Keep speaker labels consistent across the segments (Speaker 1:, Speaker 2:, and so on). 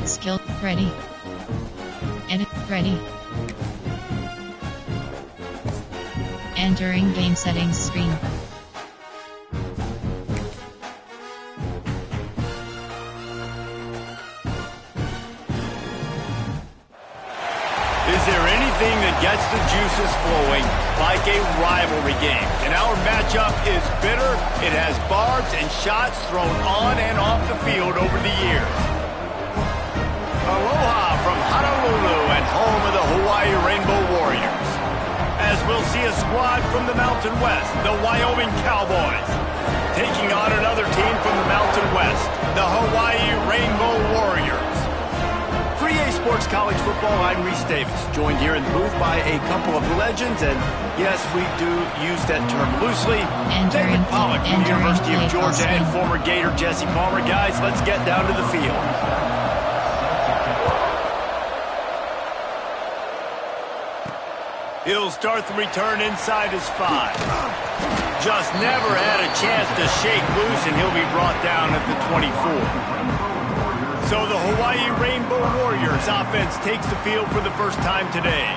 Speaker 1: Skill ready. Edit ready. Entering game settings screen.
Speaker 2: Is there anything that gets the juices flowing like a rivalry game? And our matchup is bitter. It has barbs and shots thrown on and off the field over the years. Aloha from Honolulu and home of the Hawaii Rainbow Warriors. As we'll see a squad from the Mountain West, the Wyoming Cowboys, taking on another team from the Mountain West, the Hawaii Rainbow Warriors. For EA Sports College Football, I'm Reese Davis, joined here in the booth by a couple of legends, and yes, we do use that term loosely. David Pollock from the University of Georgia and former Gator Jesse Palmer. Guys, let's get down to the field. He'll start the return inside his 5. Just never had a chance to shake loose, and he'll be brought down at the 24. So the Hawaii Rainbow Warriors offense takes the field for the first time today.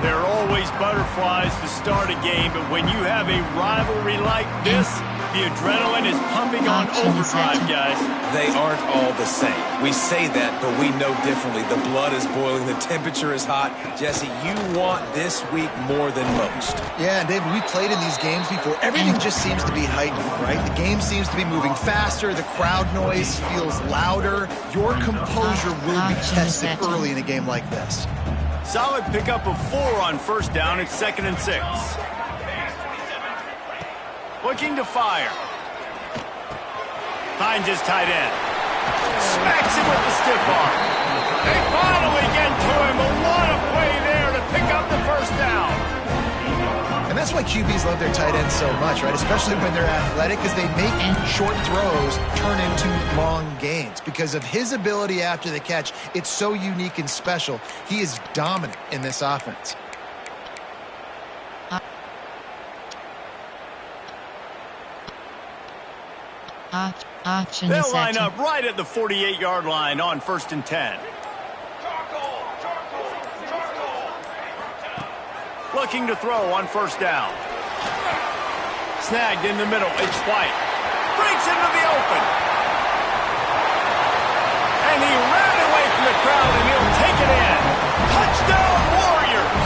Speaker 2: There are always butterflies to start a game, but when you have a rivalry like this, the adrenaline is pumping on overdrive, guys.
Speaker 3: They aren't all the same. We say that, but we know differently. The blood is boiling. The temperature is hot. Jesse, you want this week more than most.
Speaker 4: Yeah, and David, we played in these games before. Everything just seems to be heightened, right? The game seems to be moving faster. The crowd noise feels louder. Your composure will be tested early in a game like this.
Speaker 2: Solid pickup of 4 on first down. It's 2nd and 6. Looking to fire. Finds his tight end. Smacks him with the stiff arm. They finally get to him, but what a play there to pick up the first down.
Speaker 4: And that's why QBs love their tight ends so much, right? Especially when they're athletic, because they make short throws turn into long gains. Because of his ability after the catch, it's so unique and special. He is dominant in this offense.
Speaker 2: They'll line up right at the 48-yard line on 1st and 10. Looking to throw on first down. Snagged in the middle. It's White. Breaks into the open. And he ran away from the crowd, and he'll take it in. Touchdown, Warriors!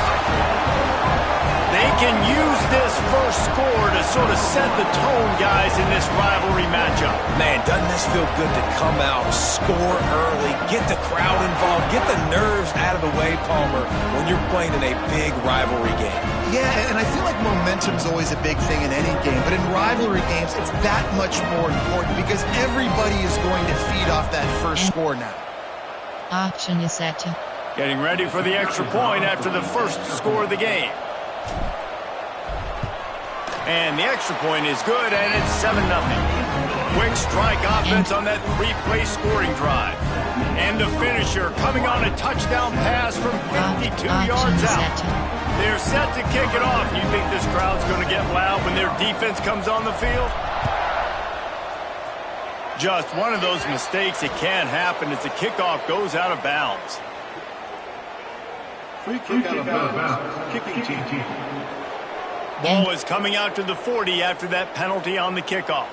Speaker 2: They can use this first score to sort of set the tone, guys, in this rivalry matchup.
Speaker 3: Man, doesn't this feel good to come out, score early, get the crowd involved, get the nerves out of the way, Palmer, when you're playing in a big rivalry game?
Speaker 4: Yeah, and I feel like momentum's always a big thing in any game, but in rivalry games, it's that much more important because everybody is going to feed off that first score now.
Speaker 1: Option is set.
Speaker 2: Getting ready for the extra point after the first score of the game. And the extra point is good, and it's 7-0. Quick strike offense on that 3-play scoring drive. And the finisher coming on a touchdown pass from 52 yards out. They're set to kick it off. You think this crowd's going to get loud when their defense comes on the field? Just one of those mistakes that can happen as the kickoff goes out of bounds.
Speaker 5: Free kick out of bounds. Kicking team.
Speaker 2: Ball is coming out to the 40 after that penalty on the kickoff.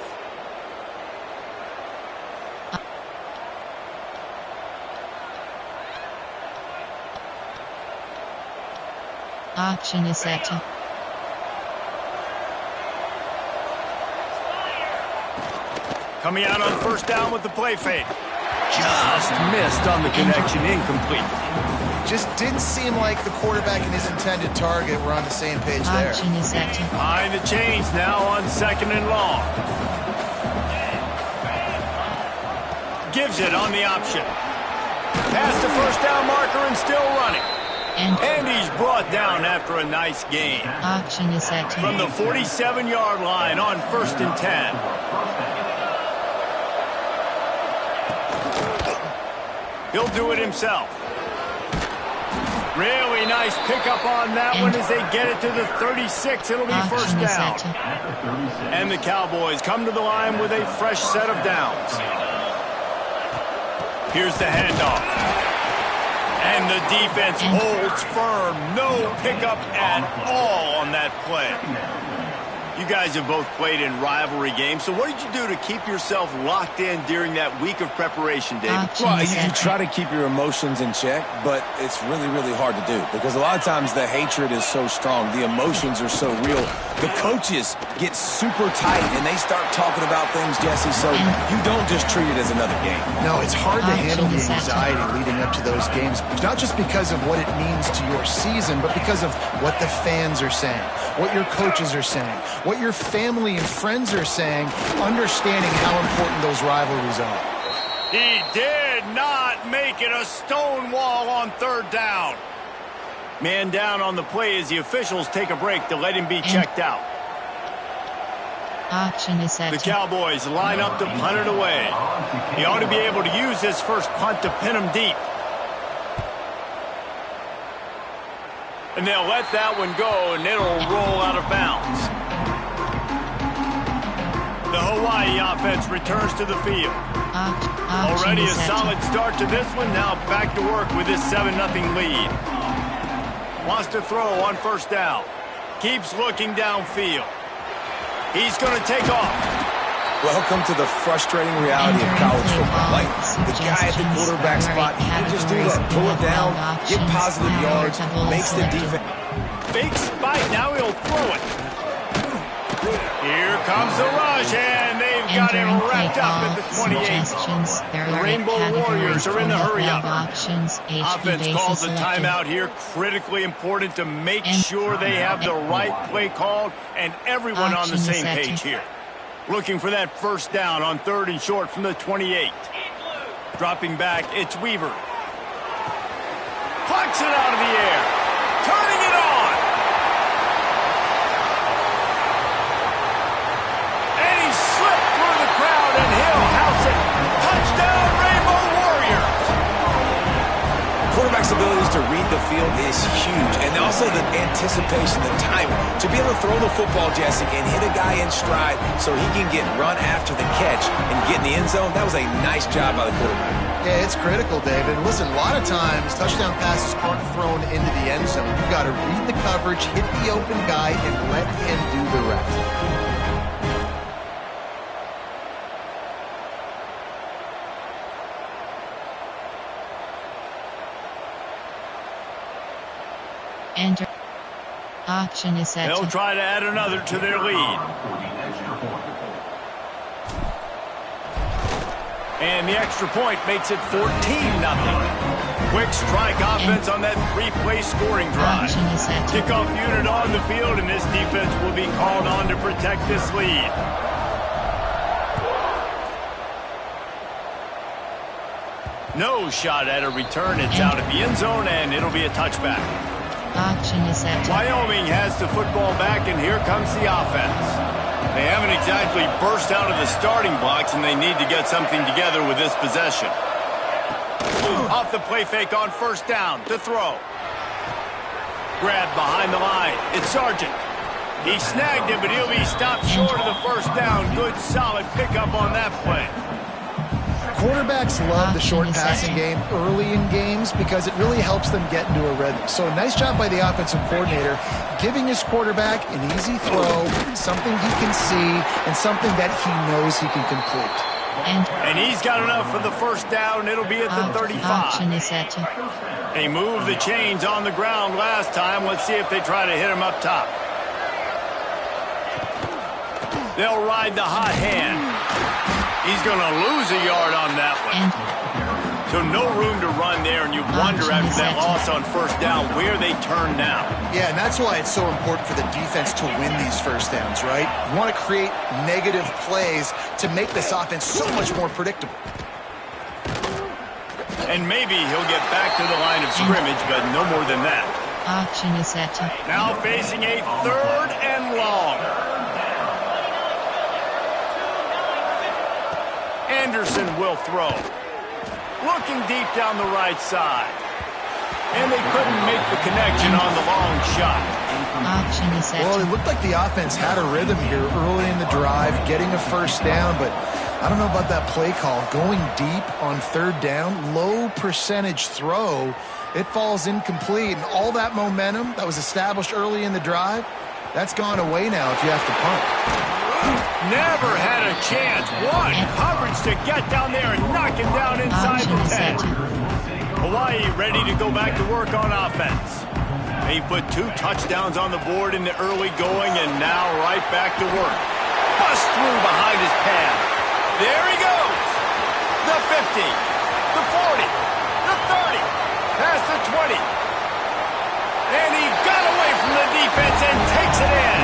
Speaker 1: Option is set.
Speaker 2: Coming out on first down with the play fake. Just missed on the connection, incomplete.
Speaker 4: Just didn't seem like the quarterback and his intended target were on the same page there.
Speaker 1: Option is set.
Speaker 2: Behind the chains now on 2nd and long. Gives it on the option. Past the first down marker and still running. And he's brought down after a nice gain.
Speaker 1: Option is set.
Speaker 2: From the 47-yard line on 1st and 10. He'll do it himself. Really nice pickup on that one as they get it to the 36. It'll be first down. And the Cowboys come to the line with a fresh set of downs. Here's the handoff. And the defense holds firm. No pickup at all on that play. You guys have both played in rivalry games, so what did you do to keep yourself locked in during that week of preparation, David?
Speaker 3: Well, you try to keep your emotions in check, but it's really, really hard to do because a lot of times the hatred is so strong. The emotions are so real. The coaches get super tight, and they start talking about things, Jesse, so you don't just treat it as another game.
Speaker 4: No, it's hard to handle the anxiety leading up to those games, not just because of what it means to your season, but because of what the fans are saying, what your coaches are saying, what your family and friends are saying, understanding how important those rivalries are.
Speaker 2: He did not make it a stone wall on third down. Man down on the play as the officials take a break to let him be checked out.
Speaker 1: Option is set.
Speaker 2: The Cowboys line up to punt it away. He ought to be able to use this first punt to pin him deep. And they'll let that one go, and it'll roll out of bounds. The Hawaii offense returns to the field. Already a solid start to this one. Now back to work with this 7-0 lead. Wants to throw on first down. Keeps looking downfield. He's going to take off.
Speaker 3: Welcome to the frustrating reality of college football. Like, the guy at the quarterback spot, he can just do that. Pull it down, get positive yards, makes the defense.
Speaker 2: Big spike, now he'll throw it. Here comes the rush, and they've got him wrapped up at the 28. The Rainbow Warriors are in the hurry-up. Offense calls a timeout here. Critically important to make sure they have the right play called and everyone on the same page here. Looking for that first down on 3rd and short from the 28. Dropping back, it's Weaver. Plucks it out of the air. Turning it on. And he slipped through the crowd, and he'll house it. Touchdown, Rainbow Warriors.
Speaker 3: Quarterback's abilities to read the field is huge, and also the anticipation, the timing. To be able to throw the football, Jesse, and hit a guy in stride so he can get run after the catch and get in the end zone, that was a nice job by the quarterback.
Speaker 4: Yeah, it's critical, David. Listen, a lot of times touchdown passes aren't thrown into the end zone. You've got to read the coverage, hit the open guy, and let him do the rest.
Speaker 1: Enter. Option is set.
Speaker 2: They'll try to add another to their lead. And the extra point makes it 14-0. Quick strike offense on that 3-play scoring drive. Kickoff unit on the field, and this defense will be called on to protect this lead. No shot at a return. It's out of the end zone, and it'll be a touchback.
Speaker 1: Option is set.
Speaker 2: Wyoming has the football back, and here comes the offense. They haven't exactly burst out of the starting blocks, and they need to get something together with this possession. Off the play fake on first down to throw. Grab behind the line. It's Sargent. He snagged it, but he'll be stopped short of the first down. Good, solid pickup on that play.
Speaker 4: Quarterbacks love the short passing game early in games because it really helps them get into a rhythm. So nice job by the offensive coordinator giving his quarterback an easy throw, something he can see, and something that he knows he can complete.
Speaker 2: And he's got enough for the first down. It'll be at the 35. They moved the chains on the ground last time. Let's see if they try to hit him up top. They'll ride the hot hand. He's going to lose a yard on that one. So no room to run there, and you wonder after that loss on first down where they turn now.
Speaker 4: Yeah, and that's why it's so important for the defense to win these first downs, right? You want to create negative plays to make this offense so much more predictable.
Speaker 2: And maybe he'll get back to the line of scrimmage, but no more than that.
Speaker 1: Option is set.
Speaker 2: Now facing a 3rd and long. Anderson will throw. Looking deep down the right side. And they couldn't make the connection on the long shot.
Speaker 1: Option is set.
Speaker 4: Well, it looked like the offense had a rhythm here early in the drive, getting a first down, but I don't know about that play call. Going deep on third down, low percentage throw, it falls incomplete. And all that momentum that was established early in the drive, that's gone away now if you have to punt.
Speaker 2: Never had a chance. What coverage to get down there and knock him down inside the 10. Hawaii ready to go back to work on offense. They put 2 touchdowns on the board in the early going and now right back to work. Bust through behind his pad. There he goes. The 50, the 40, the 30, past the 20. And he got away from the defense and takes it in.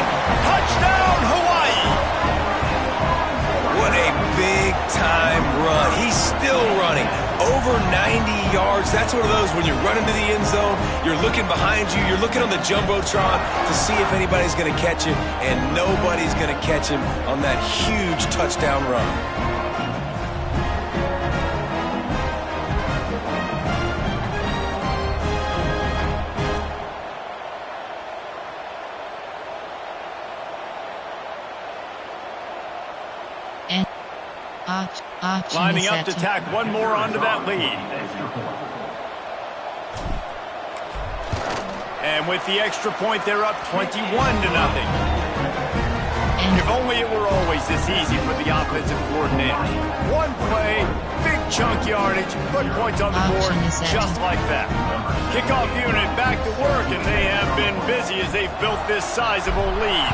Speaker 2: Touchdown, Hawaii.
Speaker 3: What a big-time run. He's still running. Over 90 yards. That's one of those when you're running to the end zone, you're looking behind you, you're looking on the Jumbotron to see if anybody's going to catch him, and nobody's going to catch him on that huge touchdown run.
Speaker 2: Lining up to tack one more onto that lead. And with the extra point, they're up 21-0. If only it were always this easy for the offensive coordinators. One play, big chunk yardage, put points on the board just like that. Kickoff unit back to work, and they have been busy as they've built this sizable lead.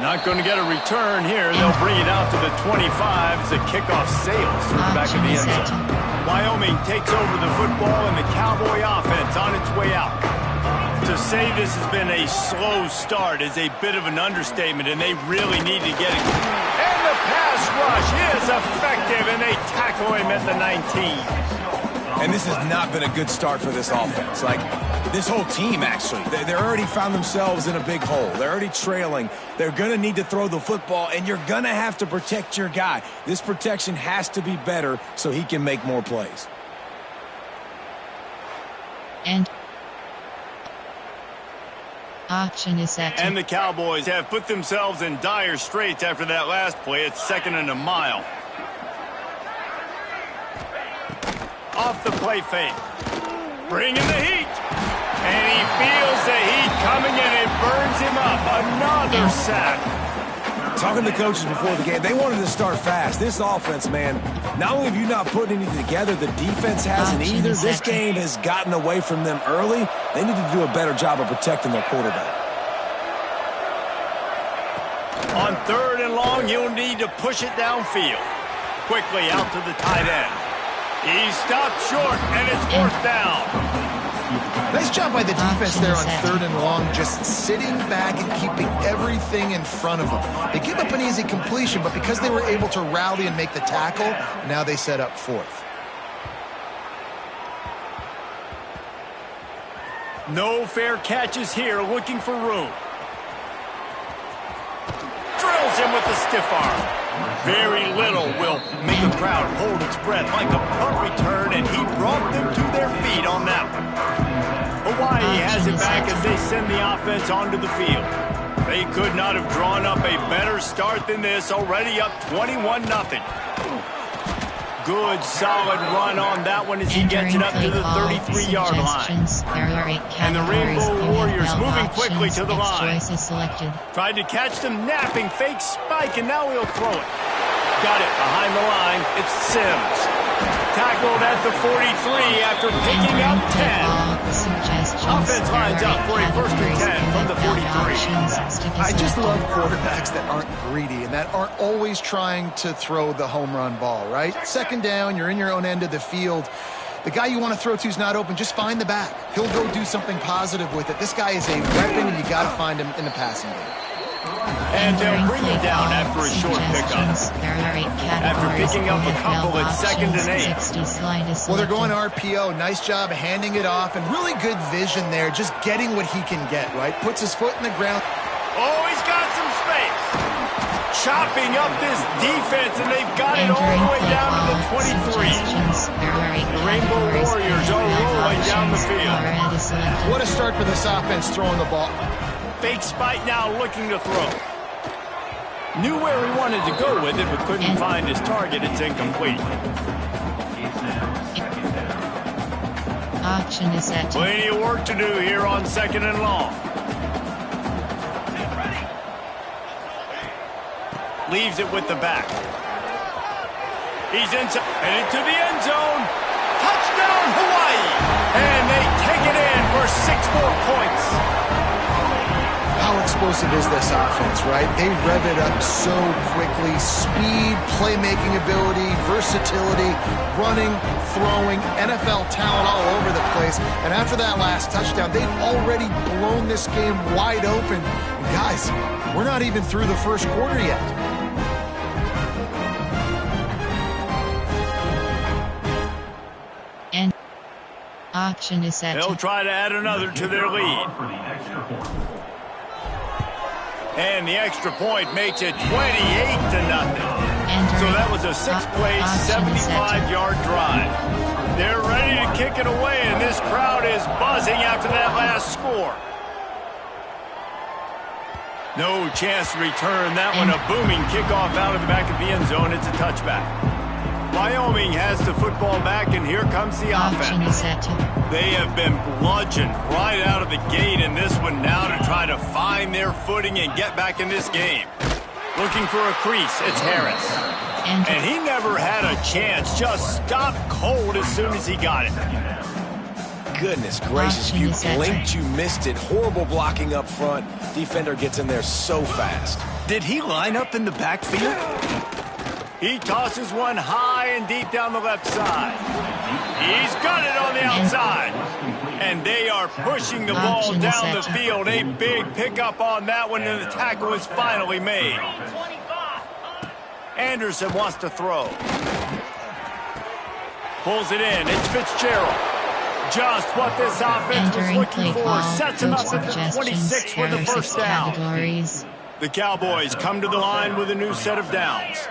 Speaker 2: Not going to get a return here. They'll bring it out to the 25 as the kickoff sails through the back of the end zone. Wyoming takes over the football and the Cowboy offense on its way out. To say this has been a slow start is a bit of an understatement, and they really need to get it. And the pass rush is effective, and they tackle him at the 19.
Speaker 3: And this has not been a good start for this offense. Like, this whole team, actually. They're already found themselves in a big hole. They're already trailing. They're going to need to throw the football, and you're going to have to protect your guy. This protection has to be better so he can make more plays.
Speaker 1: And option is set.
Speaker 2: And the Cowboys have put themselves in dire straits after that last play. It's 2nd and a mile. Off the play fake. Bringing the heat. And he feels the heat coming and it burns him up. Another sack.
Speaker 3: Talking to coaches before the game, they wanted to start fast. This offense, man, not only have you not put anything together, the defense hasn't either. This game has gotten away from them early. They need to do a better job of protecting their quarterback.
Speaker 2: On 3rd and long, you'll need to push it downfield. Quickly out to the tight end. He stopped short, and it's 4th down.
Speaker 4: Nice job by the defense there on 3rd and long, just sitting back and keeping everything in front of them. They give up an easy completion, but because they were able to rally and make the tackle, now they set up 4th.
Speaker 2: No fair catches here, looking for room. Drills him with the stiff arm. Very little will make a crowd hold its breath like a punt return, and he brought them to their feet on that one. Hawaii has it back as they send the offense onto the field. They could not have drawn up a better start than this, already up 21-0. Good, solid run on that one as he gets it up to the 33-yard line. And the Rainbow Warriors moving quickly to the line. Tried to catch them napping, fake spike, and now he'll throw it. Got it behind the line. It's Sims. Tackled at the 43 after picking up 10. Offense lines up for a 1st and 10 from the 43.
Speaker 4: I just love quarterbacks that aren't greedy and that aren't always trying to throw the home run ball, right? 2nd down, you're in your own end of the field. The guy you want to throw to is not open. Just find the back. He'll go do something positive with it. This guy is a weapon, and you got to find him in the passing game.
Speaker 2: And they'll bring it down after a short pickup. After picking up a couple at 2nd and 8.
Speaker 4: Well, they're going RPO. Nice job handing it off, and really good vision there, just getting what he can get, right? Puts his foot in the ground.
Speaker 2: Oh, he's got some space. Chopping up this defense, and they've got it all the way down to the 23. The Rainbow Warriors are rolling down the field.
Speaker 4: What a start for this offense throwing the ball.
Speaker 2: Fake spike now looking to throw. Knew where he wanted to go with it, but couldn't find his target. It's incomplete.
Speaker 1: Option is set.
Speaker 2: Plenty of work to do here on 2nd and long. Leaves it with the back. He's into the end zone. Touchdown, Hawaii! And they take it in for 6 more points.
Speaker 4: How explosive is this offense, right? They rev it up so quickly. Speed, playmaking ability, versatility, running, throwing, NFL talent all over the place. And after that last touchdown, they've already blown this game wide open. And guys, we're not even through the first quarter yet.
Speaker 1: And option is set.
Speaker 2: They'll try to add another to their lead. And the extra point makes it 28-0. So that was a 6-play, 75-yard drive. They're ready to kick it away, and this crowd is buzzing after that last score. No chance to return that one. A booming kickoff out of the back of the end zone. It's a touchback. Wyoming has the football back, and here comes the offense. They have been bludgeoned right out of the gate in this one now to try to find their footing and get back in this game. Looking for a crease, it's Harris. And he never had a chance, just stopped cold as soon as he got it.
Speaker 3: Goodness gracious, if you blinked, you missed it. Horrible blocking up front. Defender gets in there so fast.
Speaker 2: Did he line up in the backfield? He tosses one high and deep down the left side. He's got it on the outside. And they are pushing the ball down the field. A big pickup on that one, and the tackle is finally made. Anderson wants to throw. Pulls it in. It's Fitzgerald. Just what this offense was looking for. Sets him up at the 26 for the first down. The Cowboys come to the line with a new set of downs.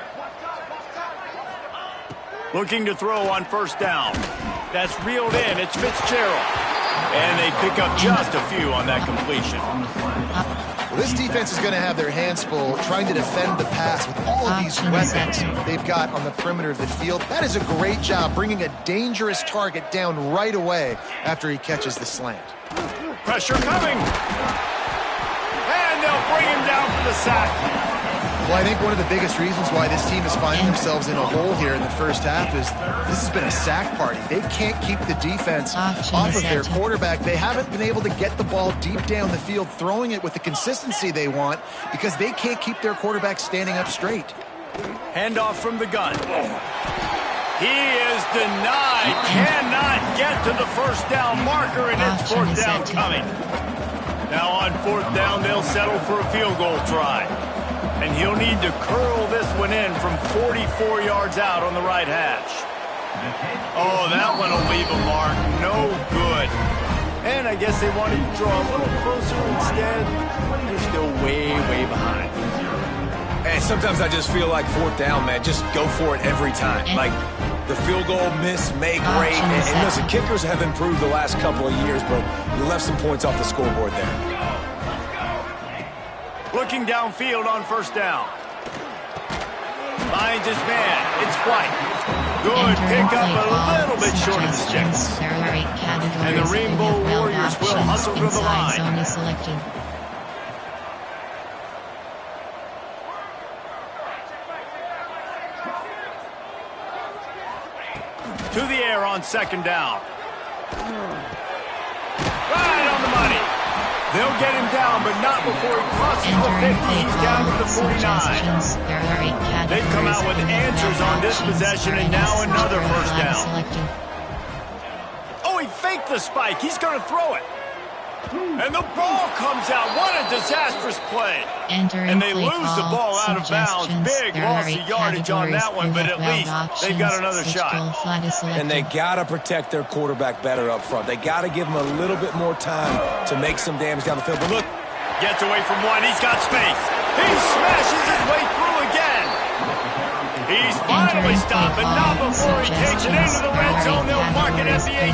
Speaker 2: Looking to throw on first down. That's reeled in. It's Fitzgerald. And they pick up just a few on that completion.
Speaker 4: Well, this defense is going to have their hands full trying to defend the pass with all of these weapons they've got on the perimeter of the field. That is a great job bringing a dangerous target down right away after he catches the slant.
Speaker 2: Pressure coming. And they'll bring him down for the sack.
Speaker 4: Well, I think one of the biggest reasons why this team is finding themselves in a hole here in the first half is this has been a sack party. They can't keep the defense off of their quarterback. They haven't been able to get the ball deep down the field, throwing it with the consistency they want because they can't keep their quarterback standing up straight.
Speaker 2: Handoff from the gun. He is denied. Cannot get to the first down marker, and it's fourth down coming. Now on fourth down, they'll settle for a field goal try. And he'll need to curl this one in from 44 yards out on the right hash. Oh, that one will leave a mark. No good. And I guess they wanted to draw a little closer instead. They're still way, way behind.
Speaker 3: And sometimes I just feel like fourth down, man. Just go for it every time. Like the field goal, miss, make, great. And listen, kickers have improved the last couple of years, but you left some points off the scoreboard there.
Speaker 2: Looking downfield on first down. Finds his man. It's White. Good pickup, a little bit short of the sticks. And the Rainbow Warriors will hustle to the line. To the air on second down. Right on the money. They'll get him down, but not before he crosses the 50. He's down to the 49. They've come out with answers on this possession, and now another first down. Oh, he faked the spike. He's going to throw it. And the ball comes out. What a disastrous play. And they lose the ball out of bounds. Big loss of yardage on that one, but at least they've got another shot.
Speaker 3: And they got to protect their quarterback better up front. They got to give him a little bit more time to make some damage down the field. But look.
Speaker 2: Gets away from one. He's got space. He smashes his way through again. He's finally stopped, but not before he takes it into the red zone. They'll mark it at the 18.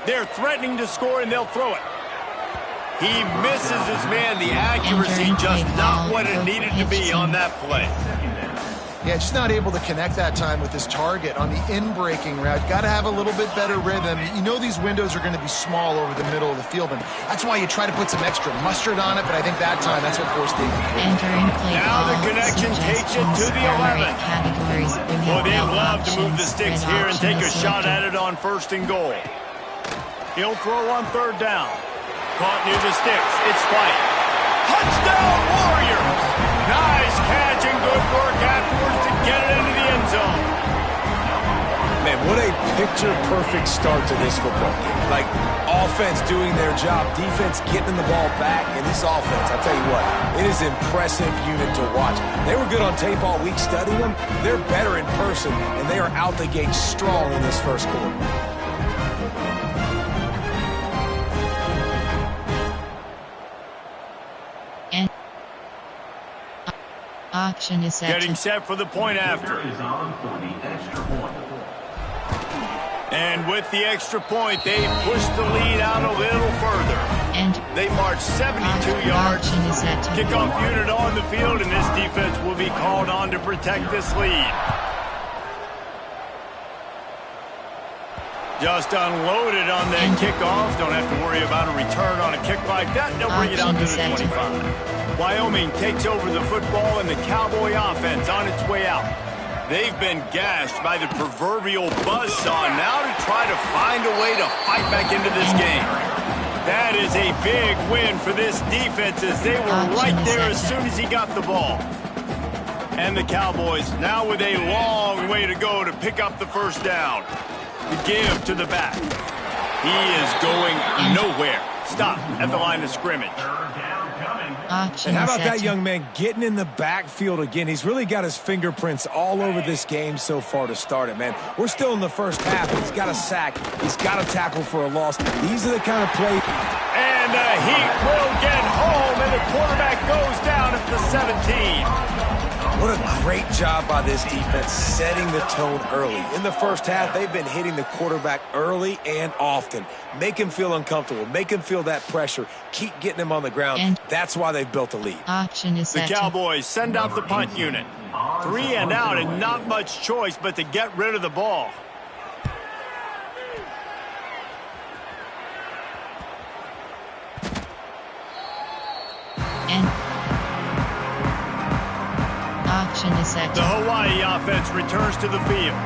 Speaker 2: They're threatening to score, and they'll throw it. He misses his man. The accuracy just not what it needed to be on that play.
Speaker 4: Yeah, just not able to connect that time with his target on the in-breaking route. Got to have a little bit better rhythm. You know these windows are going to be small over the middle of the field, and that's why you try to put some extra mustard on it, but I think that time that's what forced the
Speaker 2: Now the connection takes it to the 11. Well, they'd love to move the sticks here and take a shot at it on 1st and goal. He'll throw on 3rd down. Caught near the sticks. It's White. Touchdown, Warriors! Nice catch and good work afterwards to get it into the end zone.
Speaker 3: Man, what a picture-perfect start to this football game. Like, offense doing their job, defense getting the ball back, and this offense, I tell you what, it is an impressive unit to watch. They were good on tape all week studying them. They're better in person, and they are out the gate strong in this first quarter.
Speaker 1: Auction is set.
Speaker 2: Getting set for the point after. And with the extra point, they push the lead out a little further.
Speaker 1: And
Speaker 2: they march 72 yards. Kickoff unit on the field, and this defense will be called on to protect this lead. Just unloaded on that kickoff. Don't have to worry about a return on a kick like that. They'll bring it out to the 25. Wyoming takes over the football, and the Cowboy offense on its way out. They've been gashed by the proverbial buzzsaw. Now to try to find a way to fight back into this game. That is a big win for this defense, as they were right there as soon as he got the ball. And the Cowboys now with a long way to go to pick up the 1st down. The give to the back. He is going nowhere. Stop at the line of scrimmage.
Speaker 3: And how about that young man getting in the backfield again? He's really got his fingerprints all over this game so far to start it, man. We're still in the first half. He's got a sack. He's got a tackle for a loss. These are the kind of plays.
Speaker 2: And the Heat will get home, and the quarterback goes down at the 17.
Speaker 3: What a great job by this defense setting the tone early. In the first half, they've been hitting the quarterback early and often. Make him feel uncomfortable. Make him feel that pressure. Keep getting him on the ground. And that's why they've built a lead.
Speaker 2: The Cowboys send out the punt unit. 3 and out, and not much choice but to get rid of the ball.
Speaker 1: The
Speaker 2: Hawaii offense returns to the field.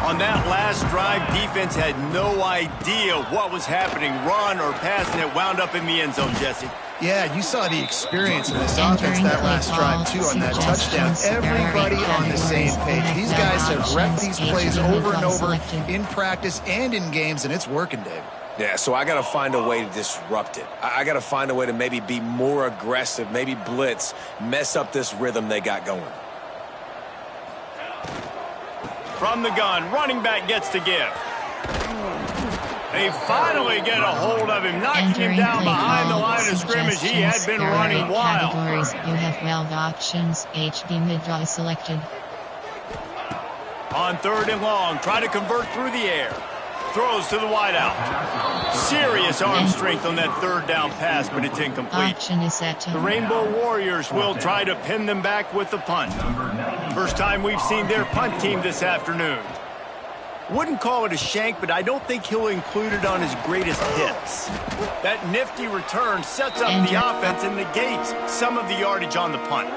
Speaker 2: On that last drive, defense had no idea what was happening, run or pass, and it wound up in the end zone, Jesse.
Speaker 4: Yeah, you saw the experience in this offense that last drive, too, on that touchdown. Everybody on the same page. These guys have repped these plays over and over in practice and in games, and it's working, Dave.
Speaker 3: Yeah, so I got to find a way to disrupt it. I got to find a way to maybe be more aggressive, maybe blitz, mess up this rhythm they got going.
Speaker 2: From the gun, running back gets to give. They finally get a hold of him, knocking him down behind the line of scrimmage. He had been running wild.
Speaker 1: You have 12 options, HB mid-draw selected.
Speaker 2: On 3rd and long, try to convert through the air. Throws to the wideout. Serious arm strength on that 3rd down pass, but it's incomplete. The Rainbow Warriors will try to pin them back with the punt. First time we've seen their punt team this afternoon. Wouldn't call it a shank, but I don't think he'll include it on his greatest hits. That nifty return sets up the offense and negates some of the yardage on the punt.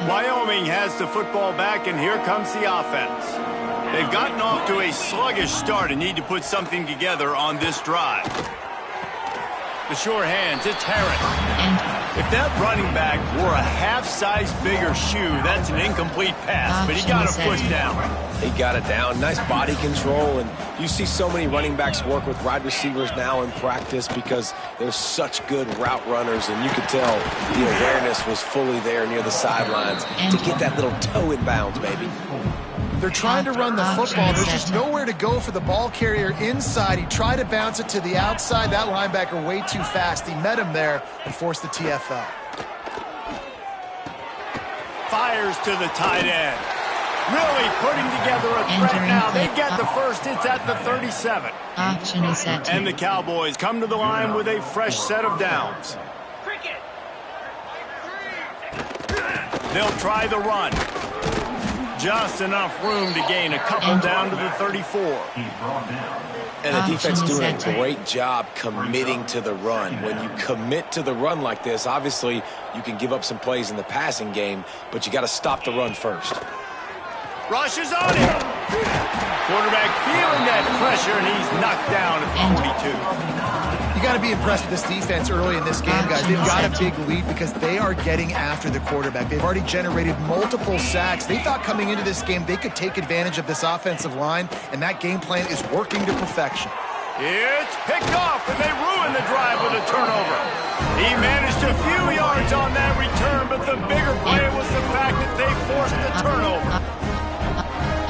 Speaker 2: Wyoming has the football back, and here comes the offense. They've gotten off to a sluggish start and need to put something together on this drive. The sure hands, it's Harris. If that running back were a half-size bigger shoe, that's an incomplete pass, but he got it pushed down.
Speaker 3: He got it down. Nice body control, and you see so many running backs work with wide receivers now in practice because they're such good route runners, and you could tell the awareness was fully there near the sidelines to get that little toe in bounds, baby.
Speaker 4: They're trying to run the football. There's just nowhere to go for the ball carrier inside. He tried to bounce it to the outside. That linebacker way too fast. He met him there and forced the TFL.
Speaker 2: Fires to the tight end. Really putting together a threat
Speaker 1: Entering
Speaker 2: now. They
Speaker 1: play.
Speaker 2: get the first. It's at the 37.
Speaker 1: Option is set to.
Speaker 2: And the Cowboys come to the line with a fresh set of downs. They'll try the run. Just enough room to gain a couple down to the 34.
Speaker 3: And the defense doing a great job committing to the run. When you commit to the run like this, obviously you can give up some plays in the passing game, but you got to stop the run first.
Speaker 2: Rushes on him. Quarterback feeling that pressure, and he's knocked down at the 42.
Speaker 4: You got to be impressed with this defense early in this game, guys. They've got a big lead because they are getting after the quarterback. They've already generated multiple sacks. They thought coming into this game they could take advantage of this offensive line, and that game plan is working to perfection.
Speaker 2: It's picked off, and they ruin the drive with a turnover. He managed a few yards on that return, but the bigger play was the fact that they forced the turnover.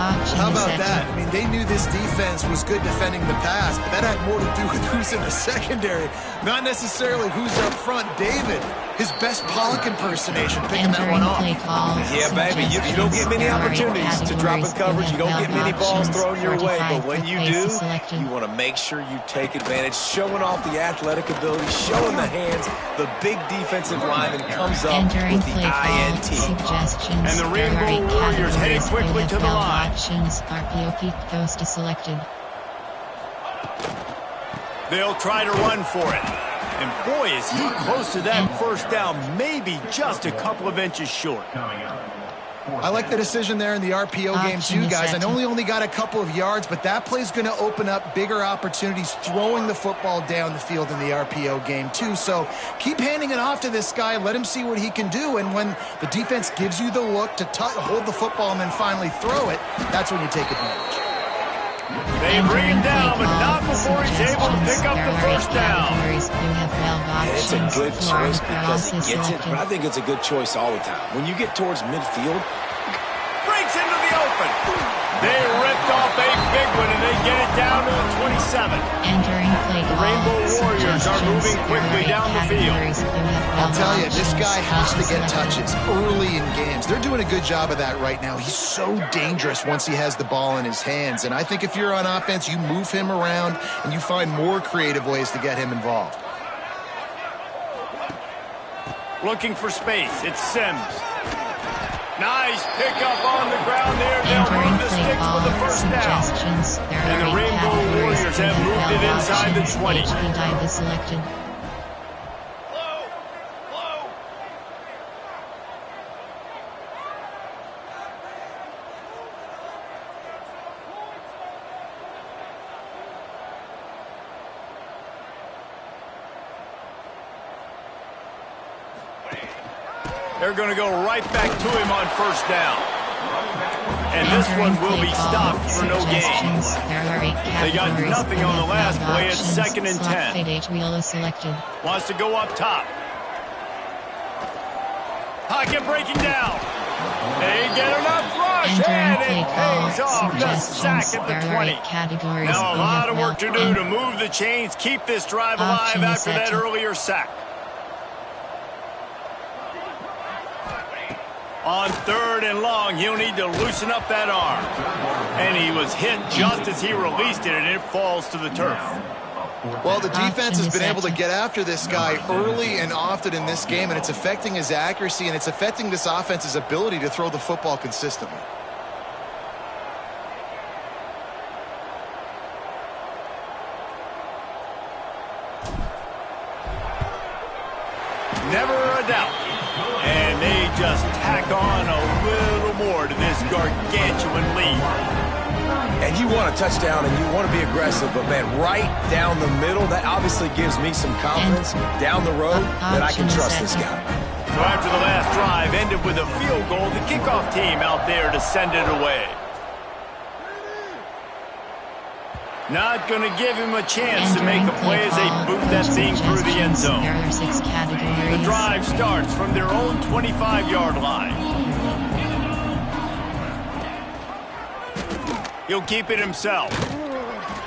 Speaker 4: How about that? I mean, they knew this defense was good defending the pass, but that had more to do with who's in the secondary, not necessarily who's up front. David, his best Pollock impersonation, picking that one off.
Speaker 3: Yeah, baby, you don't get many opportunities to drop in coverage. You don't get many balls thrown your way, but when you do, you want to make sure you take advantage, showing off the athletic ability, showing the hands. The big defensive lineman comes up with the INT.
Speaker 2: And the Rainbow Warriors headed quickly to the line.
Speaker 1: RPO peak goes to selected.
Speaker 2: They'll try to run for it. And boy, is he close to that first down, maybe just a couple of inches short.
Speaker 4: I like the decision there in the RPO game too, guys. I know he only got a couple of yards, but that play's going to open up bigger opportunities throwing the football down the field in the RPO game too. So keep handing it off to this guy. Let him see what he can do. And when the defense gives you the look to hold the football and then finally throw it, that's when you take advantage.
Speaker 2: They bring him down, but not before he's able to pick up the first down.
Speaker 3: And it's a good choice because he gets it, but I think it's a good choice all the time. When you get towards midfield,
Speaker 2: breaks into the open. They ripped off a big one, and they get it down to the 27.
Speaker 1: Entering play
Speaker 2: The Rainbow Warriors are moving quickly down the field.
Speaker 4: I'll tell you, this guy has to get touches early in games. They're doing a good job of that right now. He's so dangerous once he has the ball in his hands. And I think if you're on offense, you move him around and you find more creative ways to get him involved.
Speaker 2: Looking for space. It's Sims. Nice pickup on the ground there. They'll move the sticks with the first down. And the Rainbow Warriors have moved it inside the 20. They're going to go right back to him on first down. And this one will be stopped for no gain. They got nothing on the last play at 2nd and 10. Wants to go up top. Pocket breaking down. They get enough rush, and it pays off the sack at the 20. Now a lot of work to do to move the chains, keep this drive alive after that earlier sack. On 3rd and long, he'll need to loosen up that arm. And he was hit just as he released it, and it falls to the turf.
Speaker 4: Well, the defense has been able to get after this guy early and often in this game, and it's affecting his accuracy, and it's affecting this offense's ability to throw the football consistently.
Speaker 2: Never a doubt. And they just tack on a little more to this gargantuan lead.
Speaker 3: And you want a touchdown and you want to be aggressive, but man, right down the middle, that obviously gives me some confidence down the road that I can trust this guy.
Speaker 2: So after the last drive ended with a field goal, the kickoff team out there to send it away. Not going to give him a chance to make a play as they boot that thing through the end zone. The drive starts from their own 25-yard line. He'll keep it himself.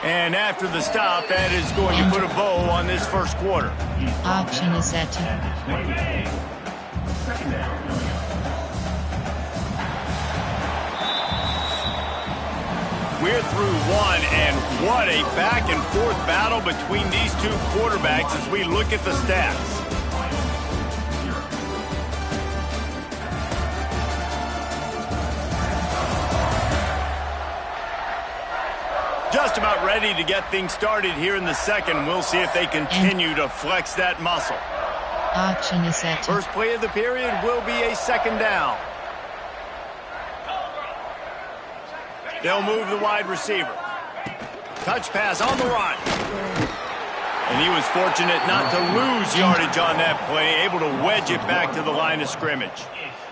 Speaker 2: And after the stop, that is going to put a bow on this first quarter.
Speaker 1: Option is set to.
Speaker 2: We're through one, and what a back-and-forth battle between these two quarterbacks as we look at the stats. Just about ready to get things started here in the second. We'll see if they continue to flex that muscle.
Speaker 1: Action is set.
Speaker 2: First play of the period will be a second down. They'll move the wide receiver. Touch pass on the run. And he was fortunate not to lose yardage on that play, able to wedge it back to the line of scrimmage.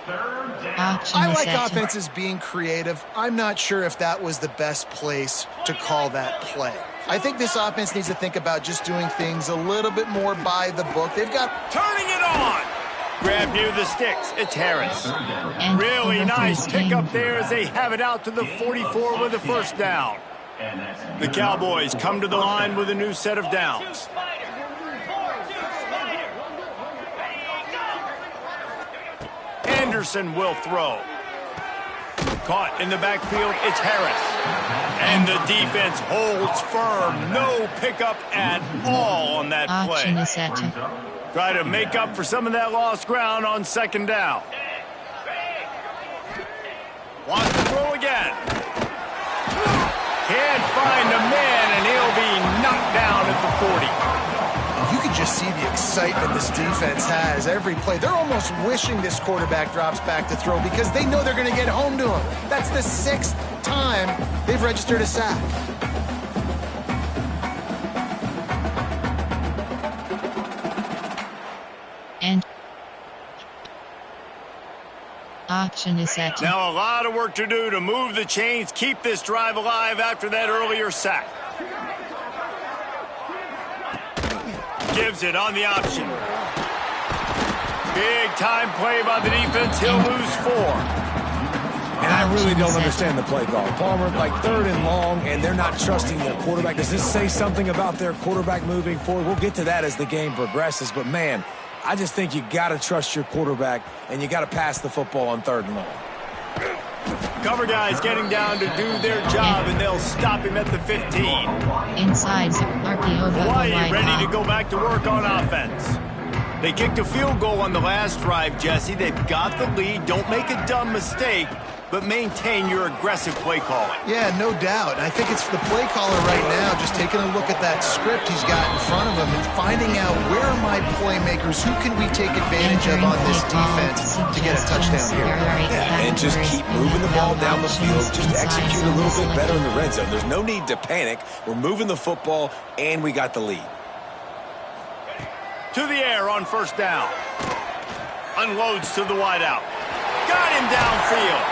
Speaker 4: I like offenses being creative. I'm not sure if that was the best place to call that play. I think this offense needs to think about just doing things a little bit more by the book. They've got...
Speaker 2: Turning it on! Grab near the sticks. It's Harris. Really nice pickup there as they have it out to the 44 with a first down. The Cowboys come to the line with a new set of downs. Anderson will throw. Caught in the backfield, it's Harris. And the defense holds firm. No pickup at all on that play. Try to make up for some of that lost ground on second down. Wants to throw again. Can't find a man, and he'll be knocked down at the 40.
Speaker 4: You can just see the excitement this defense has every play. They're almost wishing this quarterback drops back to throw because they know they're going to get home to him. That's the 6th time they've registered a sack.
Speaker 1: And action is set.
Speaker 2: Now a lot of work to do to move the chains, keep this drive alive after that earlier sack. Gives it on the option. Big time play by the defense. He'll lose 4.
Speaker 3: And I really don't understand the play call. Palmer, like 3rd and long, and they're not trusting their quarterback. Does this say something about their quarterback moving forward? We'll get to that as the game progresses. But, man, I just think you got to trust your quarterback, and you got to pass the football on 3rd and long.
Speaker 2: Cover guys getting down to do their job, and they'll stop him at the 15.
Speaker 1: Inside
Speaker 2: Hawaii ready to go back to work on offense. They kicked a field goal on the last drive, Jesse. They've got the lead. Don't make a dumb mistake, but maintain your aggressive play calling.
Speaker 4: Yeah, no doubt. I think it's the play caller right now just taking a look at that script he's got in front of him and finding out where are my playmakers, who can we take advantage of on this defense to get a touchdown here.
Speaker 3: Yeah, and just keep moving the ball down the field. Just execute a little bit better in the red zone. There's no need to panic. We're moving the football, and we got the lead.
Speaker 2: To the air on first down. Unloads to the wideout. Got him downfield.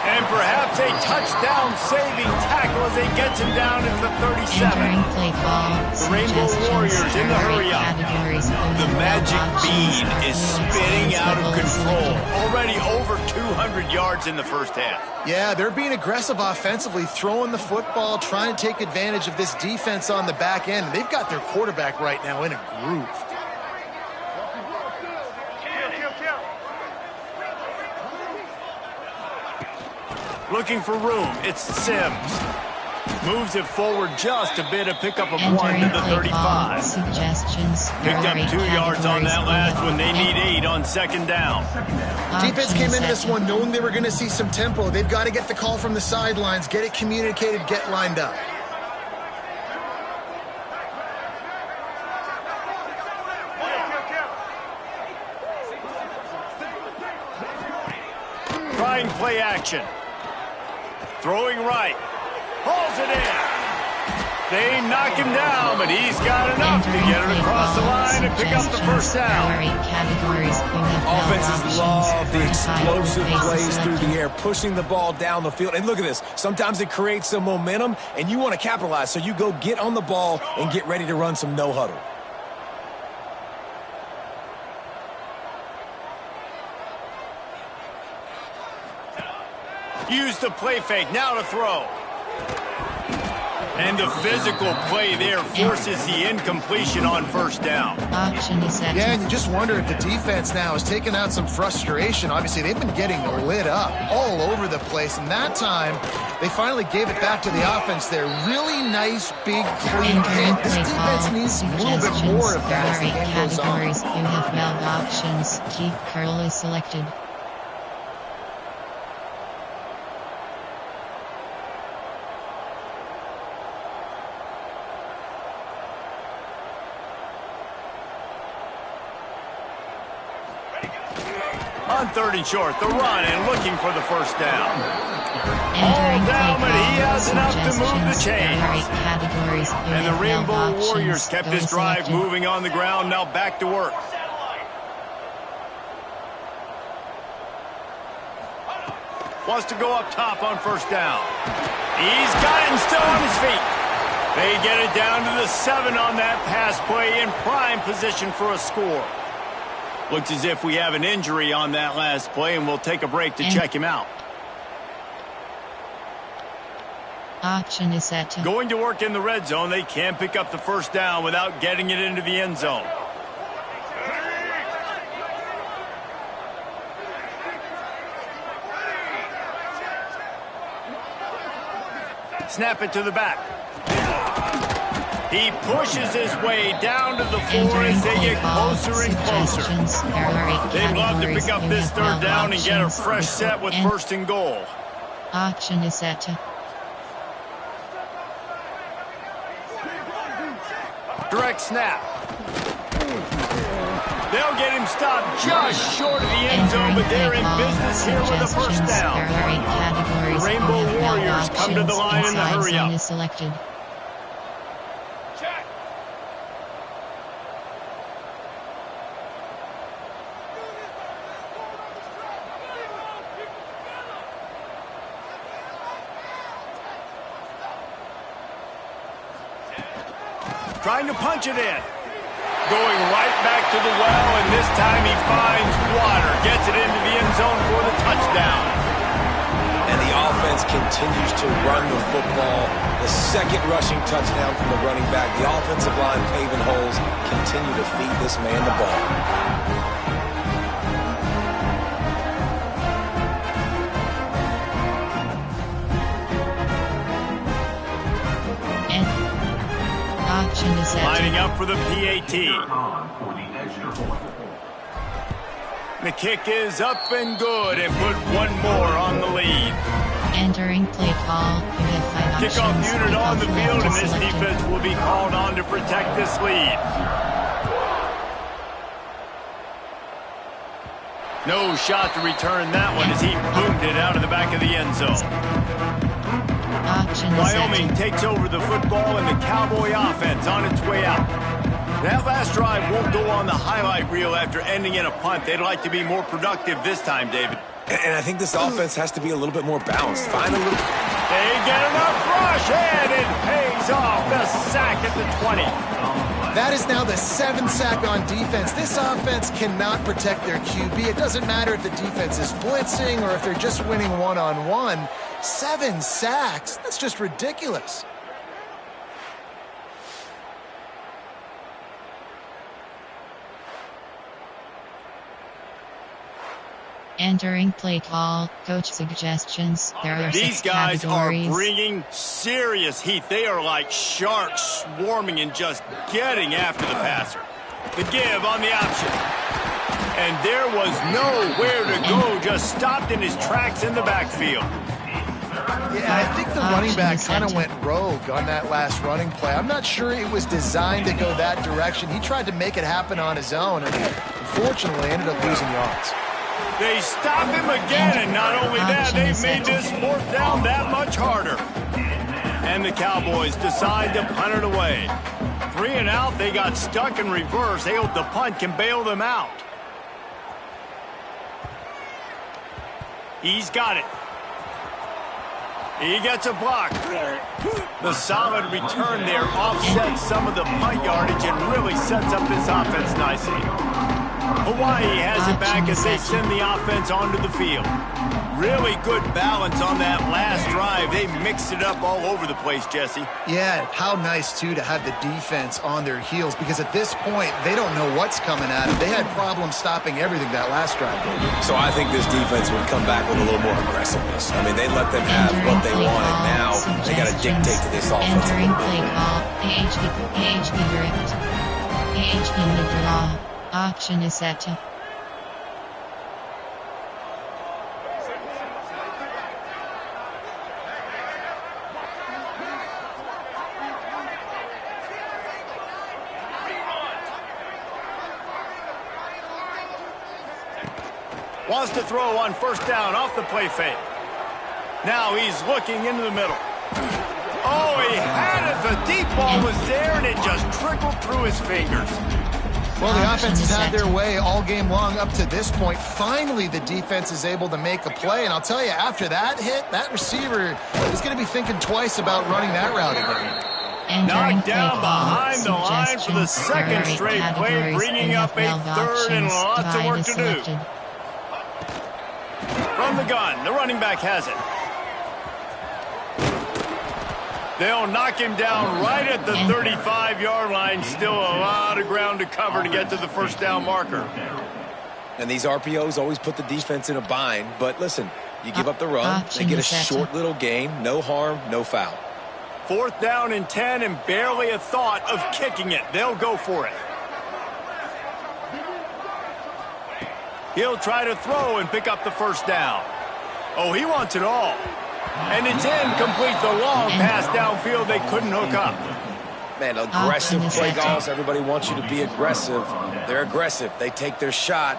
Speaker 2: And perhaps a touchdown-saving tackle as they get him down at the 37. The Rainbow Warriors in the hurry-up. The Magic Bean is spinning out of control. Already over 200 yards in the first half.
Speaker 4: Yeah, they're being aggressive offensively, throwing the football, trying to take advantage of this defense on the back end. They've got their quarterback right now in a groove.
Speaker 2: Looking for room, it's Sims. Moves it forward just a bit, a pickup of 1 to the 35. Picked up 2 yards on that last one. They need 8 on second down.
Speaker 4: Defense came into this one knowing they were going to see some tempo. They've got to get the call from the sidelines, get it communicated, get lined up.
Speaker 2: Trying play action. Throwing right. Hauls it in. They knock him down, but he's got enough to get it across the line and pick up the first down.
Speaker 3: Offenses love the explosive plays through the air, pushing the ball down the field. And look at this. Sometimes it creates some momentum, and you want to capitalize, so you go get on the ball and get ready to run some no huddle.
Speaker 2: Use the play fake, now to throw. And the physical play there forces the incompletion on first down.
Speaker 1: Option is set.
Speaker 4: Yeah, and you just wonder if the defense now is taking out some frustration. Obviously, they've been getting lit up all over the place, and that time they finally gave it back to the offense there. Really nice, big, clean hit. This defense needs a little bit more of that as the game goes on.
Speaker 1: Categories. You have 12 options. Keep curl is selected.
Speaker 2: On 3rd and short, the run and looking for the first down.
Speaker 1: Entering
Speaker 2: down, but he has enough to move the
Speaker 1: suggestions.
Speaker 2: chains.
Speaker 1: There are 8 categories. You
Speaker 2: And the
Speaker 1: have 12
Speaker 2: Rainbow
Speaker 1: options.
Speaker 2: Warriors kept
Speaker 1: Go
Speaker 2: this drive
Speaker 1: selected.
Speaker 2: moving on the ground. Now back to work. Wants to go up top on first down. He's got it and still on his feet. They get it down to the 7 on that pass play in prime position for a score. Looks as if we have an injury on that last play, and we'll take a break to check him out.
Speaker 1: Option is set.
Speaker 2: Going to work in the red zone, they can't pick up the first down without getting it into the end zone. Snap it to the back. He pushes his way down to the floor as they get closer and closer. They'd love to pick up this 3rd down and get a fresh set with 1st and goal.
Speaker 1: Option is set.
Speaker 2: Direct snap. They'll get him stopped just short of the end zone, but they're in business here with a first down.
Speaker 1: There are 8 categories.
Speaker 2: Rainbow
Speaker 1: You have 12
Speaker 2: Warriors come to the
Speaker 1: options.
Speaker 2: line in the
Speaker 1: Inside
Speaker 2: hurry
Speaker 1: zone
Speaker 2: up.
Speaker 1: is selected.
Speaker 2: Trying to punch it in. Going right back to the well, and this time he finds water. Gets it into the end zone for the touchdown.
Speaker 3: And the offense continues to run the football. The 2nd rushing touchdown from the running back. The offensive line paving holes. Continue to feed this man the ball.
Speaker 1: Option is set.
Speaker 2: Lining up for the PAT.
Speaker 5: For the extra point.
Speaker 2: The kick is up and good and put one more on the lead.
Speaker 1: Entering play call. You have 5 options.
Speaker 2: Kickoff unit on the
Speaker 1: Kickoff
Speaker 2: field, and
Speaker 1: left
Speaker 2: this
Speaker 1: selected.
Speaker 2: defense will be called on to protect this lead. No shot to return that one as he boomed it out of the back of the end zone.
Speaker 1: Option is
Speaker 2: Wyoming
Speaker 1: set.
Speaker 2: takes over the football and the Cowboy offense on its way out. That last drive won't go on the highlight reel after ending in a punt. They'd like to be more productive this time, David.
Speaker 3: And I think this offense has to be a little bit more balanced. Find a little...
Speaker 2: They get enough rush, and it pays off. The sack at the 20.
Speaker 4: That is now the 7th sack on defense. This offense cannot protect their QB. It doesn't matter if the defense is blitzing or if they're just winning one-on-one. 7 sacks? That's just ridiculous.
Speaker 1: Entering play call. Coach suggestions. There are
Speaker 2: These
Speaker 1: 6
Speaker 2: guys
Speaker 1: categories.
Speaker 2: are bringing serious heat. They are like sharks swarming and just getting after the passer. The give on the option. And there was nowhere to go, just stopped in his tracks in the backfield.
Speaker 4: Yeah, I think the running back kind of went rogue on that last running play. I'm not sure it was designed to go that direction. He tried to make it happen on his own, and unfortunately ended up losing yards.
Speaker 2: They stop him again, and not only that, they've made this 4th down that much harder. And the Cowboys decide to punt it away. 3 and out, they got stuck in reverse. They hope the punt can bail them out. He's got it. He gets a block. The solid return there offsets some of the punt yardage and really sets up this offense nicely. Hawaii has it back as they
Speaker 1: Option
Speaker 2: send the offense onto the field. Really good balance on that last drive. They mixed it up all over the place, Jesse.
Speaker 4: Yeah, how nice, too, to have the defense on their heels, because at this point, they don't know what's coming at them. They had problems stopping everything that last drive.
Speaker 3: So I think this defense would come back with a little more aggressiveness. I mean, they let them have what they wanted. Now they got to dictate to this offense.
Speaker 1: Entering play call. AHP direct. AHP mid-draw. Option is set to.
Speaker 2: Wants to throw on first down off the play fake. Now he's looking into the middle. Oh, he had it. The deep ball was there, and it just trickled through his fingers.
Speaker 4: Well, the offense has had their way all game long up to this point. Finally, the defense is able to make a play. And I'll tell you, after that hit, that receiver is going to be thinking twice about running that route again.
Speaker 2: Knocked down behind the line for the second straight play, bringing up a third and lots of work to do. From the gun, the running back has it. They'll knock him down right at the 35-yard line. Still a lot of ground to cover to get to the first down marker.
Speaker 3: And these RPOs always put the defense in a bind. But listen, you give up the run, they get a short little gain, no harm, no foul.
Speaker 2: 4th down and 10 and barely a thought of kicking it. They'll go for it. He'll try to throw and pick up the first down. Oh, he wants it all. And it's incomplete. The long pass downfield they couldn't hook up.
Speaker 3: Man, aggressive play calls. Everybody wants you to be aggressive. They're aggressive. They take their shot.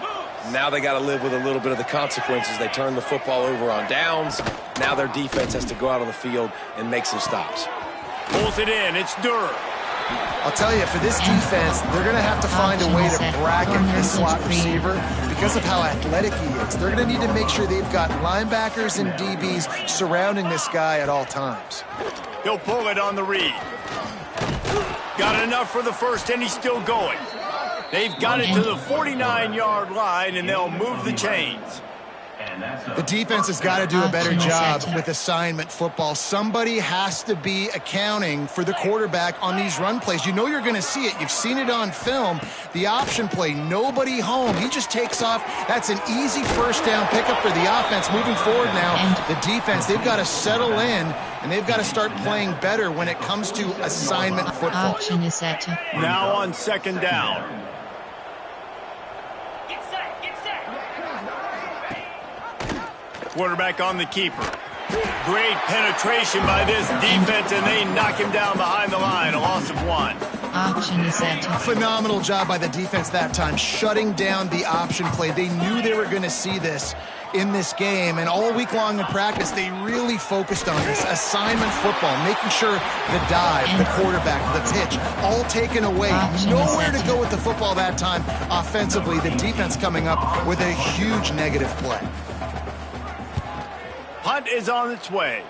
Speaker 3: Now they got to live with a little bit of the consequences. They turn the football over on downs. Now their defense has to go out on the field and make some stops.
Speaker 2: Pulls it in. It's Durr.
Speaker 4: I'll tell you, for this defense, they're going to have to find a way to bracket this slot receiver because of how athletic he is. They're going to need to make sure they've got linebackers and DBs surrounding this guy at all times.
Speaker 2: He'll pull it on the read. Got enough for the first, and he's still going. They've got it to the 49-yard line, and they'll move the chains.
Speaker 4: The defense has got to do a better job with assignment football. Somebody has to be accounting for the quarterback on these run plays. You know you're going to see it. You've seen it on film. The option play, nobody home. He just takes off. That's an easy first down pickup for the offense. Moving forward now, the defense, they've got to settle in, and they've got to start playing better when it comes to assignment football.
Speaker 1: Option is set to.
Speaker 2: Now on 2nd down. Quarterback on the keeper. Great penetration by this defense, and they knock him down behind the line. A loss of 1.
Speaker 1: Option is set to.
Speaker 4: Phenomenal job by the defense that time, shutting down the option play. They knew they were going to see this in this game, and all week long in practice, they really focused on this assignment football, making sure the dive, the quarterback, the pitch, all taken away. Nowhere to go with the football that time offensively. The defense coming up with a huge negative play.
Speaker 2: Punt is on its way.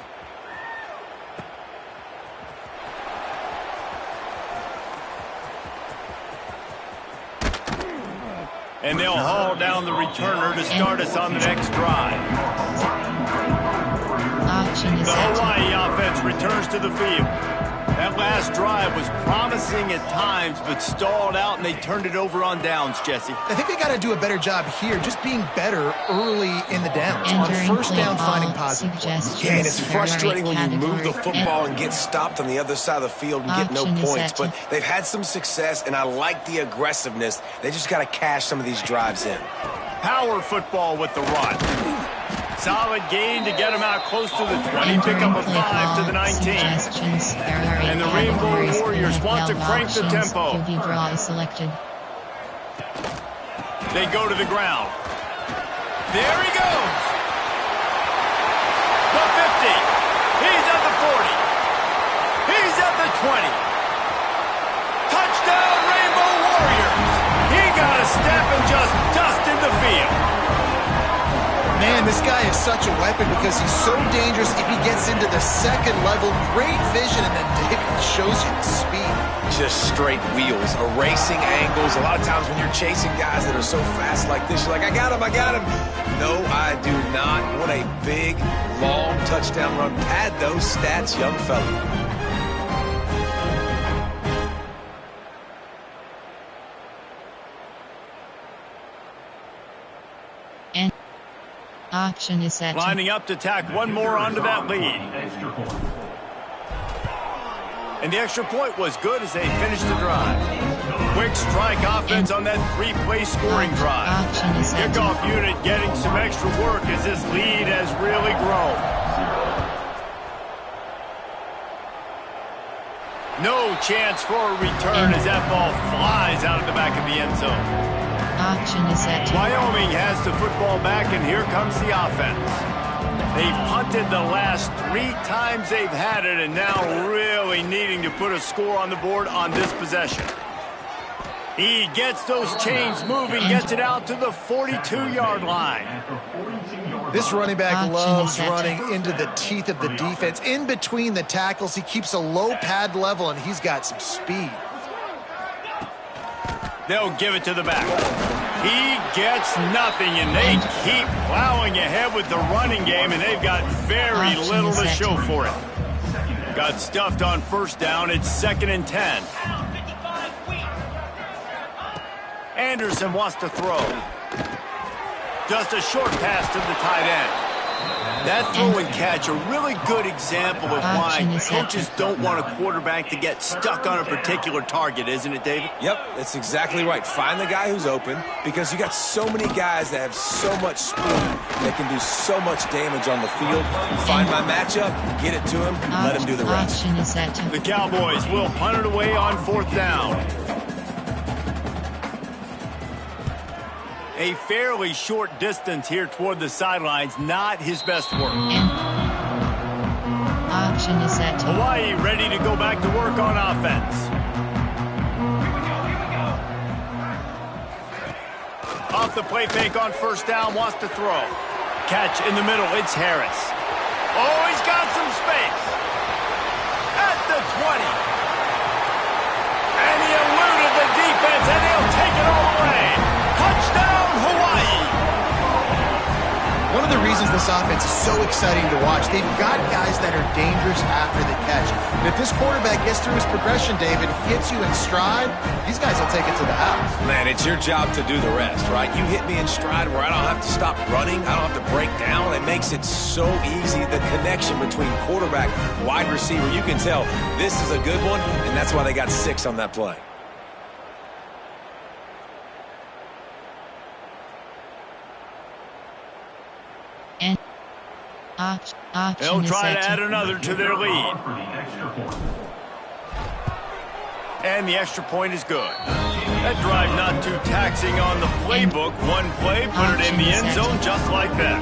Speaker 2: And they'll haul down the returner to start us on the next drive. The Hawaii offense returns to the field. That last drive was promising at times, but stalled out, and they turned it over on downs, Jesse.
Speaker 4: I think they got to do a better job here, just being better early in the downs. On first down, finding positive.
Speaker 3: Yeah, and it's frustrating when you move the football and get stopped on the other side of the field and get no points. But they've had some success, and I like the aggressiveness. They just got to cash some of these drives in.
Speaker 2: Power football with the run. Solid gain to get him out close to the 20, pick up a 5 to the 19. And the Rainbow Warriors want to crank the tempo. They go to the ground. There he goes. The 50. He's at the 40. He's at the 20. Touchdown, Rainbow Warriors. He got a step and just dusted the field.
Speaker 4: Man, this This guy is such a weapon because he's so dangerous if he gets into the second level. Great vision, and then David shows you the speed.
Speaker 3: Just straight wheels, erasing angles. A lot of times when you're chasing guys that are so fast like this, you're like, I got him, I got him. No, I do not. What a big, long touchdown run. Pad those stats, young fella.
Speaker 1: And auction is set.
Speaker 2: Lining up to tack one more onto that lead. And the extra point was good as they finished the drive. Quick strike offense on that three-play scoring drive. Kickoff unit getting some extra work as this lead has really grown. No chance for a return as that ball flies out of the back of the end zone.
Speaker 1: Auction is set.
Speaker 2: Wyoming has the football back, and here comes the offense. They've punted the last 3 times they've had it, and now really needing to put a score on the board on this possession. He gets those chains moving, gets it out to the 42-yard line.
Speaker 4: This running back loves running into the teeth of the defense. In between the tackles, he keeps a low pad level, and he's got some speed.
Speaker 2: They'll give it to the back. He gets nothing, and they keep plowing ahead with the running game, and they've got very little to show for it. Got stuffed on first down. It's 2nd and 10. Anderson wants to throw. Just a short pass to the tight end. That throw and catch, a really good example of why coaches don't want a quarterback to get stuck on a particular target, isn't it, David?
Speaker 3: Yep, that's exactly right. Find the guy who's open because you got so many guys that have so much speed that can do so much damage on the field. Find my matchup, get it to him, let him do the rest.
Speaker 2: The Cowboys will punt it away on 4th down. A fairly short distance here toward the sidelines, not his best work.
Speaker 1: Auction is set.
Speaker 2: Hawaii ready to go back to work on offense. Off the play fake on first down, wants to throw. Catch in the middle, it's Harris. Oh, he's got some space. At the 20. And he eluded the defense, and they'll take it all the way. Touchdown, Hawaii!
Speaker 4: One of the reasons this offense is so exciting to watch, they've got guys that are dangerous after the catch. And if this quarterback gets through his progression, David, hits you in stride, these guys will take it to the house.
Speaker 3: Man, it's your job to do the rest, right? You hit me in stride where I don't have to stop running. I don't have to break down. It makes it so easy. The connection between quarterback, wide receiver, you can tell this is a good one, and that's why they got 6 on that play.
Speaker 2: They'll try to add another to their lead. And the extra point is good. That drive not too taxing on the playbook. One play, put it in the end zone just like that.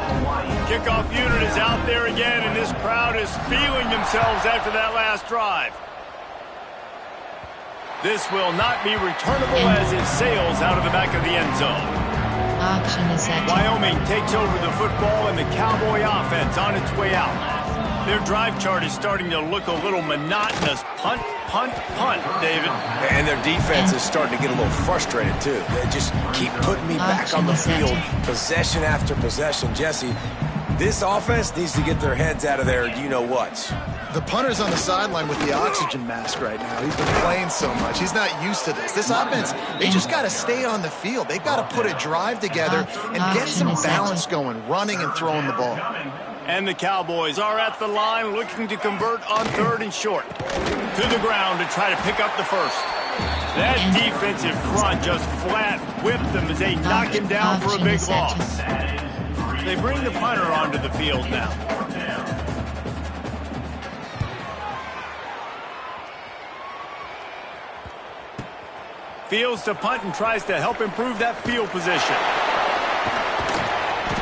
Speaker 2: Kickoff unit is out there again, and this crowd is feeling themselves after that last drive. This will not be returnable as it sails out of the back of the end zone. Wyoming takes over the football and the Cowboy offense on its way out. Their drive chart is starting to look a little monotonous. Punt, punt, punt, David.
Speaker 3: And their defense is starting to get a little frustrated, too. They just keep putting me back on the field, possession after possession. Jesse, this offense needs to get their heads out of their you-know-whats.
Speaker 4: The punter's on the sideline with the oxygen mask right now. He's been playing so much. He's not used to this. This offense, they just got to stay on the field. They've got to put a drive together and get some balance going, running and throwing the ball.
Speaker 2: And the Cowboys are at the line looking to convert on 3rd and short. To the ground to try to pick up the first. That defensive front just flat whipped them as they knock him down for a big loss. They bring the punter onto the field now. Fields to punt and tries to help improve that field position.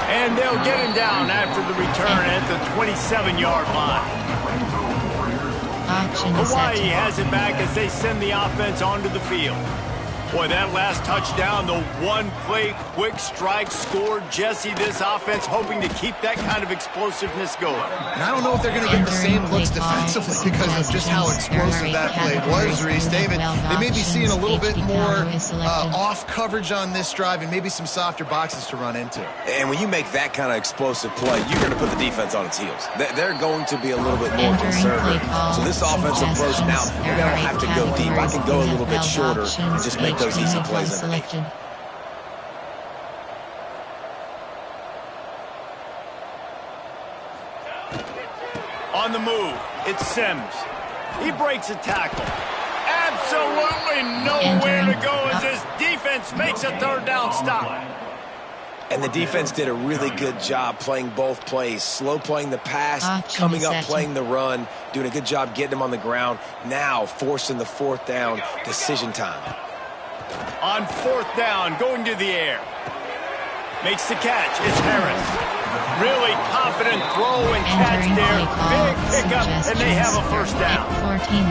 Speaker 2: And they'll get him down after the return at the 27-yard line. Hawaii has it back as they send the offense onto the field. Boy, that last touchdown, the one-play quick strike scored. Jesse, this offense hoping to keep that kind of explosiveness going.
Speaker 4: And I don't know if they're going to get the same looks defensively because of just how explosive that play was, Reese. David, they may be seeing a little bit more off coverage on this drive and maybe some softer boxes to run into.
Speaker 3: And when you make that kind of explosive play, you're going to put the defense on its heels. They're going to be a little bit more conservative. So this offensive approach now, they're going to have to go deep. I can go a little bit shorter and just make those easy plays underneath.
Speaker 2: On the move, it's Sims. He breaks a tackle. Absolutely nowhere to go as this defense makes a third down stop.
Speaker 3: And the defense did a really good job playing both plays. Slow playing the pass, coming up playing the run, doing a good job getting them on the ground. Now forcing the fourth down, decision time.
Speaker 2: On fourth down, going to the air. Makes the catch. It's Harris. Really confident throw and catch there. Big pickup, and they have a first down.
Speaker 1: 14.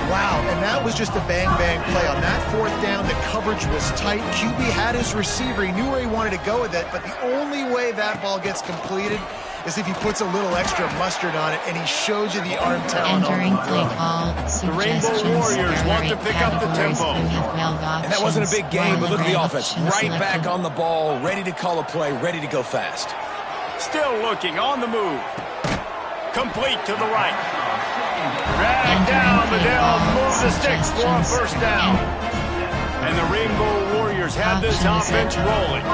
Speaker 4: Wow, and that was just a bang-bang play. On that fourth down, the coverage was tight. QB had his receiver. He knew where he wanted to go with it, but the only way that ball gets completed is if he puts a little extra mustard on it, and he shows you the arm talent on the throw.
Speaker 2: The Rainbow Warriors want to pick up the tempo.
Speaker 3: And that wasn't a big game, but look at the offense. Right back on the ball, ready to call a play, ready to go fast.
Speaker 2: Still looking, on the move. Complete to the right. Drag down, but they'll move the sticks for a first down. And the Rainbow Warriors have this offense rolling.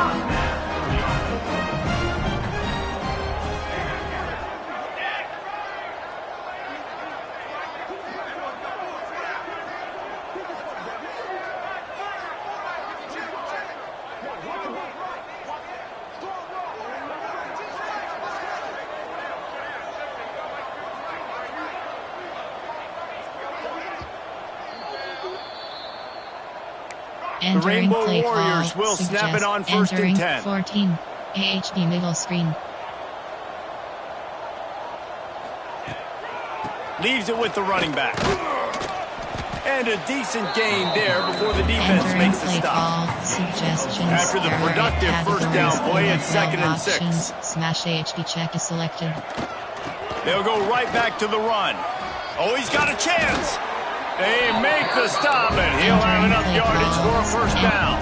Speaker 2: The Rainbow Warriors will snap it on first and 10.
Speaker 1: 14. AHP middle screen.
Speaker 2: Leaves it with the running back. And a decent gain there before the defense makes the stop. After the productive first down play, it's 2nd and 6.
Speaker 1: Smash AHP check is selected.
Speaker 2: They'll go right back to the run. Oh, he's got a chance. They make the stop, and he'll have enough yardage for a first down.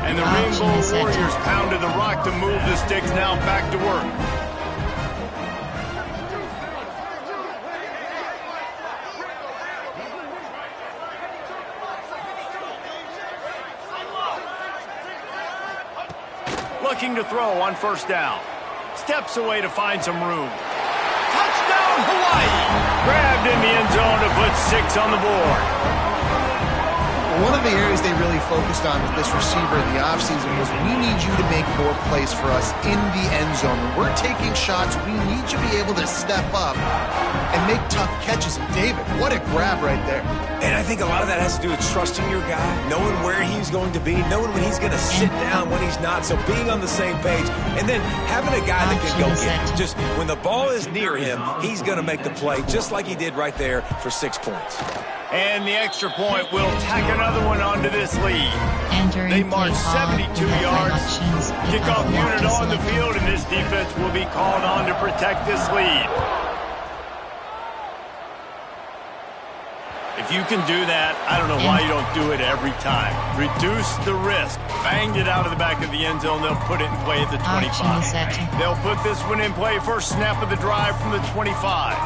Speaker 2: And the Rainbow Warriors pounded the rock to move the sticks, now back to work. Looking to throw on first down. Steps away to find some room. Touchdown, Hawaii! Grabbed in the end zone to put 6 on the board.
Speaker 4: One of the areas they really focused on with this receiver in the offseason was we need you to make more plays for us in the end zone. When we're taking shots, we need you to be able to step up and make tough catches. And David, what a grab right there.
Speaker 3: And I think a lot of that has to do with trusting your guy, knowing where he's going to be, knowing when he's going to sit down, when he's not. So being on the same page, and then having a guy that can go get it. Just when the ball is near him, he's going to make the play, just like he did right there for 6 points.
Speaker 2: And the extra point will tack another one onto this lead. They march 72 yards. Kickoff unit on the field, and this defense will be called on to protect this lead. If you can do that, I don't know why you don't do it every time. Reduce the risk. Banged it out of the back of the end zone. They'll put it in play at the 25. They'll put this one in play first snap of the drive from the 25.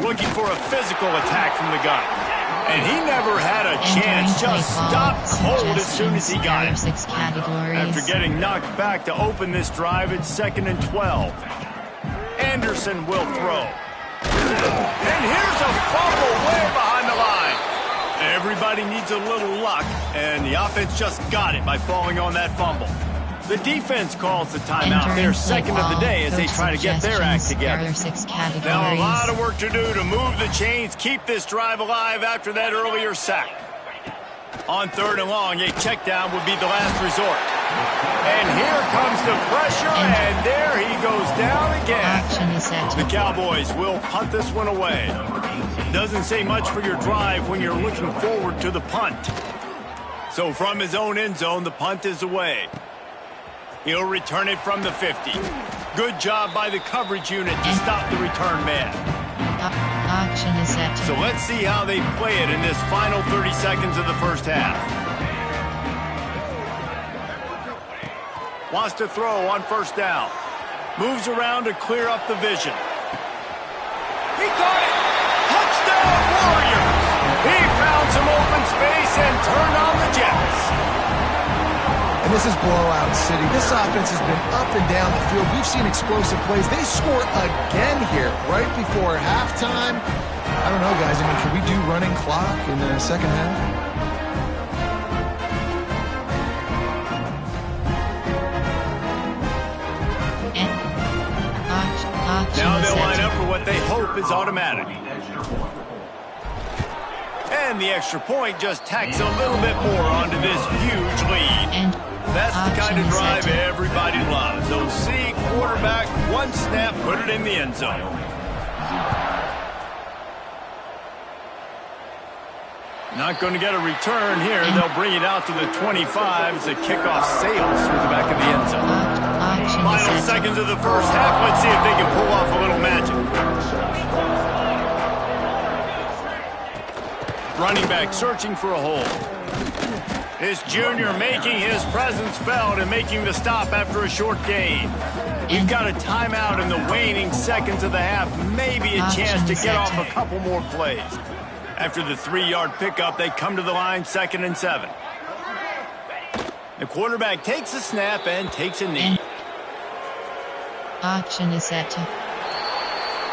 Speaker 2: Looking for a physical attack from the gun. And he never had a chance. Just stopped cold as soon as he got it. After getting knocked back to open this drive, it's 2nd and 12. Anderson will throw. And here's a fumble way behind the line. Everybody needs a little luck, and the offense just got it by falling on that fumble. The defense calls the timeout, their second of the day, as they try to get their act together. Now a lot of work to do to move the chains, keep this drive alive after that earlier sack. On 3rd and long, a check down would be the last resort. And here comes the pressure, and there he goes down again.
Speaker 1: Action is set.
Speaker 2: The Cowboys will punt this one away. Doesn't say much for your drive when you're looking forward to the punt. So from his own end zone, the punt is away. He'll return it from the 50. Good job by the coverage unit to stop the return man.
Speaker 1: Action is set.
Speaker 2: So let's see how they play it in this final 30 seconds of the first half. Wants to throw on first down. Moves around to clear up the vision. He caught it! Touchdown Warriors! He found some open space and turned on the Jets.
Speaker 4: And this is blowout city. This offense has been up and down the field. We've seen explosive plays. They score again here right before halftime. I don't know, guys. I mean, can we do running clock in the second half?
Speaker 2: Now they'll line up for what they hope is automatic. And the extra point just tacks a little bit more onto this huge lead. That's the kind of drive everybody loves. So see quarterback, one snap, put it in the end zone. Not going to get a return here. They'll bring it out to the 25 as the kickoff sails through the back of the end zone. Final seconds of the first half. Let's see if they can pull off a little magic. Running back searching for a hole. This junior making his presence felt and making the stop after a short gain. We've got a timeout in the waning seconds of the half. Maybe a chance to get off a couple more plays. After the 3-yard pickup, they come to the line 2nd and 7. The quarterback takes a snap and takes a knee.
Speaker 1: Action is set.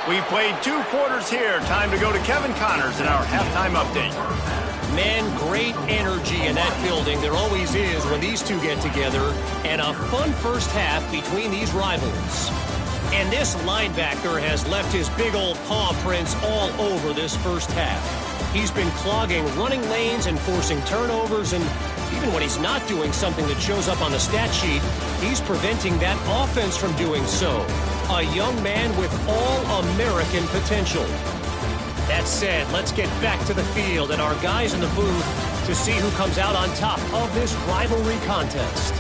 Speaker 2: We've played 2 quarters here. Time to go to Kevin Connors in our halftime update.
Speaker 6: Man, great energy in that building. There always is when these two get together. And a fun first half between these rivals. And this linebacker has left his big old paw prints all over this first half. He's been clogging running lanes and forcing turnovers, and even when he's not doing something that shows up on the stat sheet, he's preventing that offense from doing so. A young man with all-American potential. That said, let's get back to the field and our guys in the booth to see who comes out on top of this rivalry contest.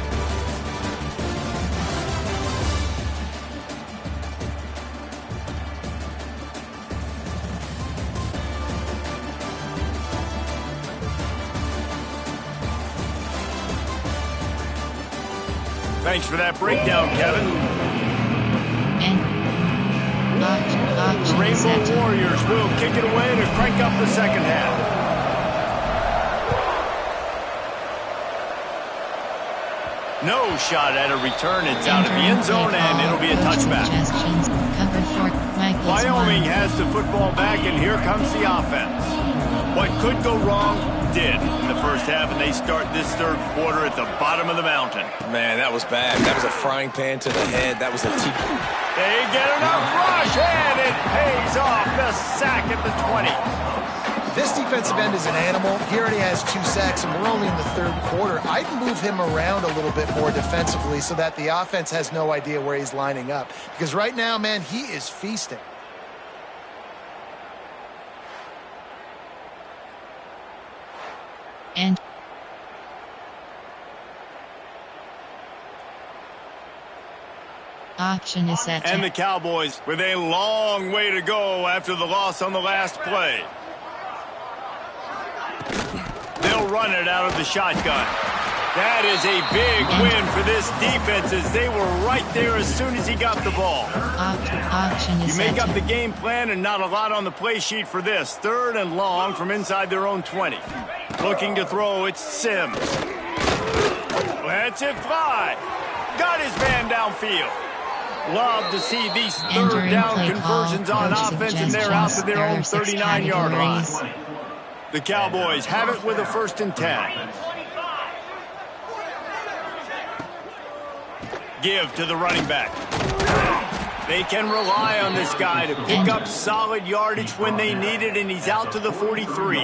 Speaker 2: Thanks for that breakdown, Kevin. The Rainbow Warriors will kick it away to crank up the second half. No shot at a return. It's out of the end zone, and it'll be a touchback. Wyoming has the football back, and here comes the offense. What could go wrong did in the first half, and they start this third quarter at the bottom of the mountain.
Speaker 3: Man, that was bad. That was a frying pan to the head. That was a
Speaker 2: They get enough rush, and it pays off. The sack at the 20.
Speaker 4: This defensive end is an animal. He already has 2 sacks, and we're only in the third quarter. I'd move him around a little bit more defensively so that the offense has no idea where he's lining up. Because right now, man, he is feasting.
Speaker 1: And action is set.
Speaker 2: And the Cowboys with a long way to go after the loss on the last play. They'll run it out of the shotgun. That is a big win for this defense as they were right there as soon as he got the ball.
Speaker 1: Action is set.
Speaker 2: You make up the game plan and not a lot on the play sheet for this. 3rd and long from inside their own 20. Looking to throw, it's Sims. Lets it fly. Got his man downfield. Love to see these 3rd down conversions on offense, and they're out to their own 39-yard line. The Cowboys have it with a 1st and 10. Give to the running back. They can rely on this guy to pick up solid yardage when they need it, and he's out to the 43.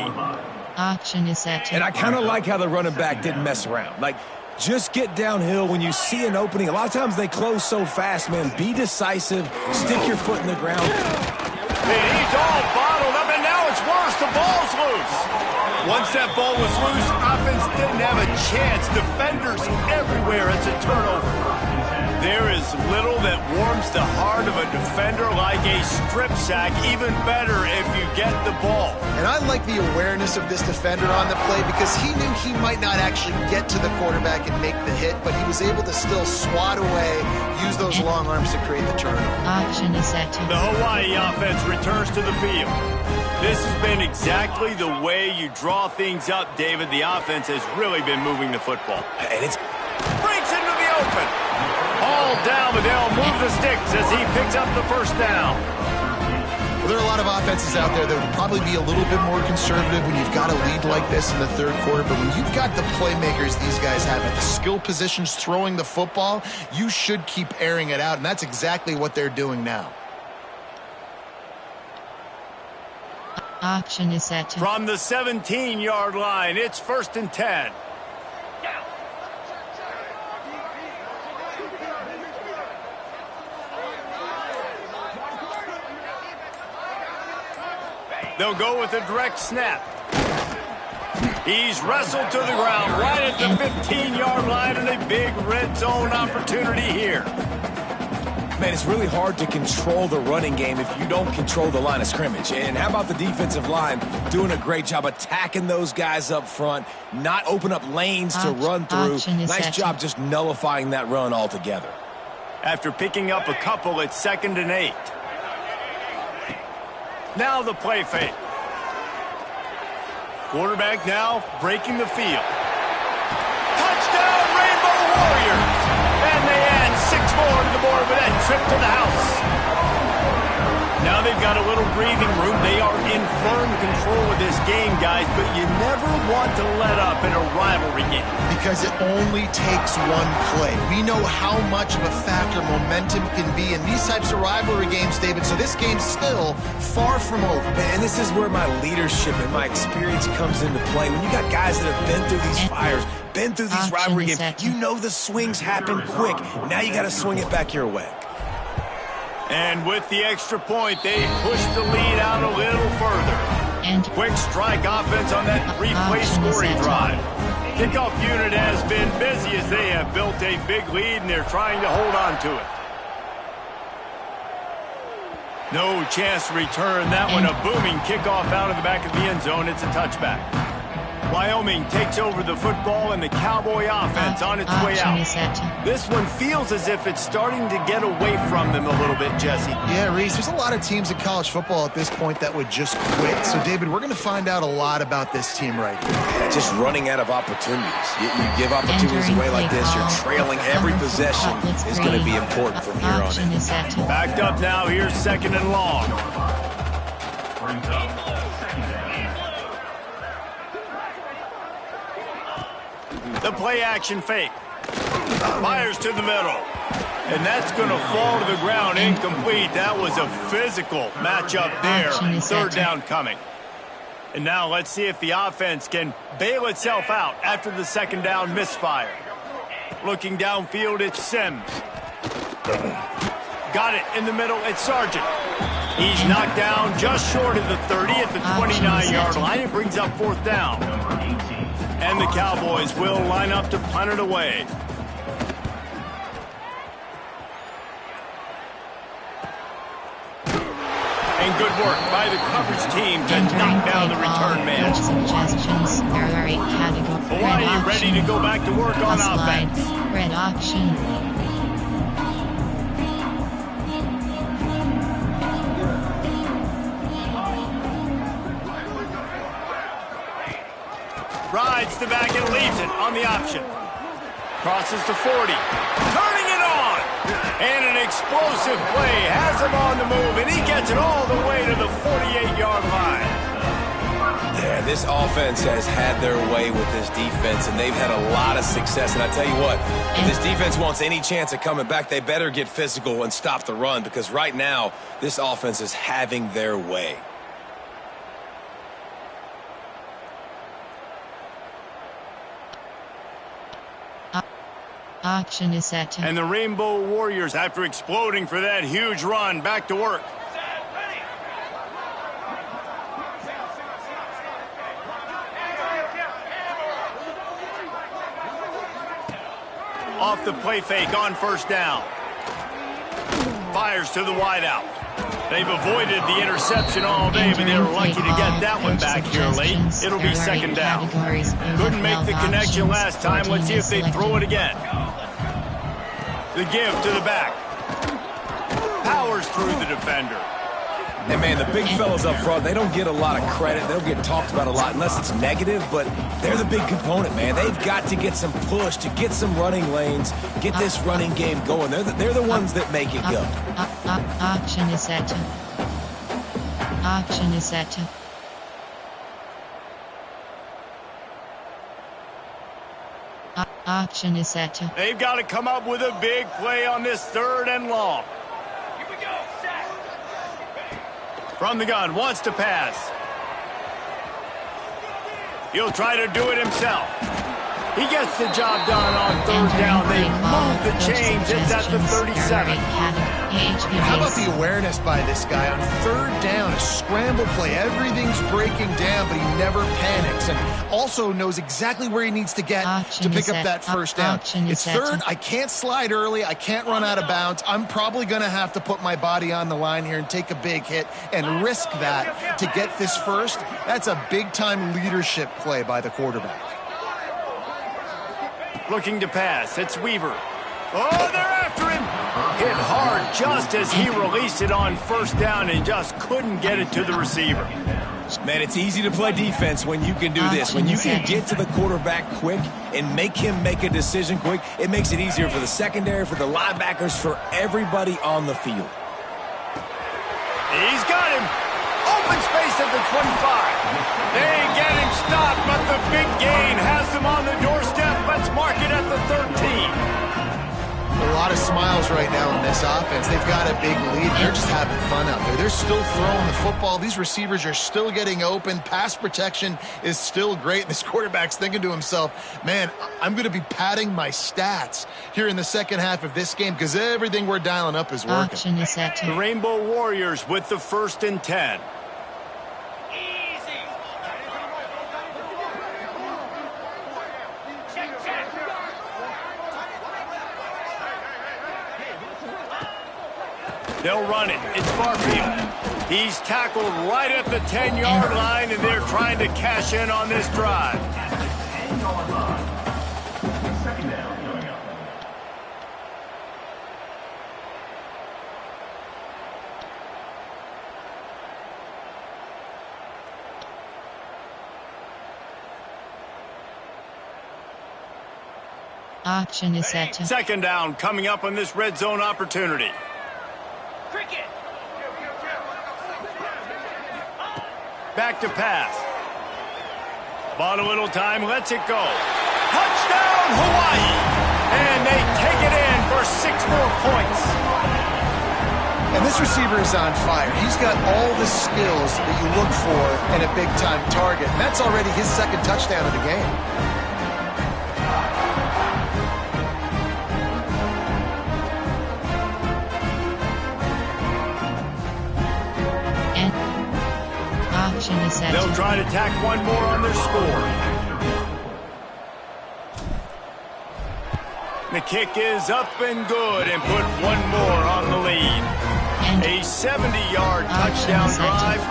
Speaker 1: Action is set.
Speaker 3: And I kind of like how the running back didn't mess around. Like, Just get downhill when you see an opening. A lot of times they close so fast, man. Be decisive. Stick your foot in the ground.
Speaker 2: He's all bottled up, and now it's worse. The ball's loose. Once that ball was loose, offense didn't have a chance. Defenders everywhere. It's a turnover. There is little that warms the heart of a defender like a strip sack. Even better if you get the ball.
Speaker 4: And I like the awareness of this defender on the play because he knew he might not actually get to the quarterback and make the hit, but he was able to still swat away, use those long arms to create the turnover.
Speaker 1: Option is set to.
Speaker 2: The Hawaii offense returns to the field. This has been exactly the way you draw things up, David. The offense has really been moving the football.
Speaker 3: And it's
Speaker 2: Breaks into the open. All down, but they'll move the sticks as he picks up the first down.
Speaker 4: Well, there are a lot of offenses out there that would probably be a little bit more conservative when you've got a lead like this in the third quarter, but when you've got the playmakers these guys have at the skill positions throwing the football, you should keep airing it out, and that's exactly what they're doing now.
Speaker 1: Option is set to.
Speaker 2: From the 17-yard line, it's 1st and 10. They'll go with a direct snap. He's wrestled to the ground right at the 15-yard line, and a big red zone opportunity here.
Speaker 3: Man, it's really hard to control the running game if you don't control the line of scrimmage. And how about the defensive line doing a great job attacking those guys up front, not open up lanes to run through. Nice job just nullifying that run altogether.
Speaker 2: After picking up a couple, it's 2nd and 8. Now the play fake. Quarterback now breaking the field. Touchdown, Rainbow Warriors! And they add 6 more to the board with that trip to the house. Now they've got a little breathing room. They are in firm control of this game, guys, but you never want to let up in a rivalry game.
Speaker 4: Because it only takes one play. We know how much of a factor momentum can be in these types of rivalry games, David, so this game's still far from over.
Speaker 3: And this is where my leadership and my experience comes into play. When you got guys that have been through these fires, been through these rivalry games, you know the swings happen quick. Now you got to swing it back your way.
Speaker 2: And with the extra point, they push the lead out a little further.
Speaker 1: And
Speaker 2: quick strike offense on that 3-play scoring drive. Kickoff unit has been busy as they have built a big lead, and they're trying to hold on to it. No chance to return that one. A booming kickoff out of the back of the end zone. It's a touchback. Wyoming takes over the football, and the Cowboy offense on its way out. This one feels as if it's starting to get away from them a little bit, Jesse.
Speaker 4: Yeah, Reese, there's a lot of teams in college football at this point that would just quit. So, David, we're going to find out a lot about this team right here.
Speaker 3: Yeah, just running out of opportunities. You give opportunities away like this, you're trailing. Every possession is going to be important from here on in.
Speaker 2: Backed up now, here's 2nd and long.
Speaker 5: Brings up 2nd and 8.
Speaker 2: The play action fake. Fires to the middle. And that's going to fall to the ground incomplete. That was a physical matchup there. 3rd down coming. And now let's see if the offense can bail itself out after the 2nd down misfire. Looking downfield, it's Sims. Got it in the middle, it's Sargent. He's knocked down just short of the 30 at the 29-yard line. It brings up 4th down. And the Cowboys will line up to punt it away. And good work by the coverage team to knock down the return man.
Speaker 1: Suggestions. There are 8 categories.
Speaker 2: Hawaii ready to go back to work on offense.
Speaker 1: Red auction.
Speaker 2: Rides the back and leaves it on the option. Crosses to 40. Turning it on. And an explosive play has him on the move, and he gets it all the way to the 48-yard line.
Speaker 3: Yeah, this offense has had their way with this defense, and they've had a lot of success. And I tell you what, if this defense wants any chance of coming back, they better get physical and stop the run, because right now, this offense is having their way.
Speaker 1: Auction is set.
Speaker 2: And the Rainbow Warriors, after exploding for that huge run, back to work. Off the play fake on first down. Fires to the wideout. They've avoided the interception all day, but they were lucky to get that one back here late. It'll be second down. Couldn't make the connection last time. Let's see if they throw it again. The give to the back. Powers through the defender.
Speaker 3: And, man, the big fellas up front, they don't get a lot of credit. They don't get talked about a lot unless it's negative, but they're the big component, man. They've got to get some push, to get some running lanes, get this running game going. They're the ones that make it go.
Speaker 1: Auction is set. Auction is set. Auction is set.
Speaker 2: They've got to come up with a big play on this third and long. From the gun, wants to pass. He'll try to do it himself. He gets the job done on third down. They move the chains. It's at the 37.
Speaker 4: How about the awareness by this guy on third down? A scramble play. Everything's breaking down, but he never panics and also knows exactly where he needs to get to pick up that first down. It's third. I can't slide early. I can't run out of bounds. I'm probably going to have to put my body on the line here and take a big hit and risk that to get this first. That's a big-time leadership play by the quarterback.
Speaker 2: Looking to pass. It's Weaver. Oh, they're after him. Hit hard just as he released it on first down and just couldn't get it to the receiver.
Speaker 3: Man, it's easy to play defense when you can do this. When you can get to the quarterback quick and make him make a decision quick, it makes it easier for the secondary, for the linebackers, for everybody on the field.
Speaker 2: He's got him. Open space at the 25. They get him stopped, but the big gain has them on the doorstep. Let's mark it at the 13.
Speaker 4: A lot of smiles right now in this offense. They've got a big lead. They're just having fun out there. They're still throwing the football. These receivers are still getting open. Pass protection is still great. This quarterback's thinking to himself, man, I'm going to be padding my stats here in the second half of this game because everything we're dialing up is working.
Speaker 2: The Rainbow Warriors with the 1st and 10. They'll run it. It's Barfield. He's tackled right at the 10-yard line, and they're trying to cash in on this drive.
Speaker 1: Auction is set.
Speaker 2: Second down coming up on this red zone opportunity. Back to pass. Bought a little time, lets it go. Touchdown, Hawaii! And they take it in for 6 more points.
Speaker 4: And this receiver is on fire. He's got all the skills that you look for in a big-time target. And that's already his second touchdown of the game.
Speaker 2: They'll try to tack one more on their score. The kick is up and good and put one more on the lead. A 70-yard touchdown drive.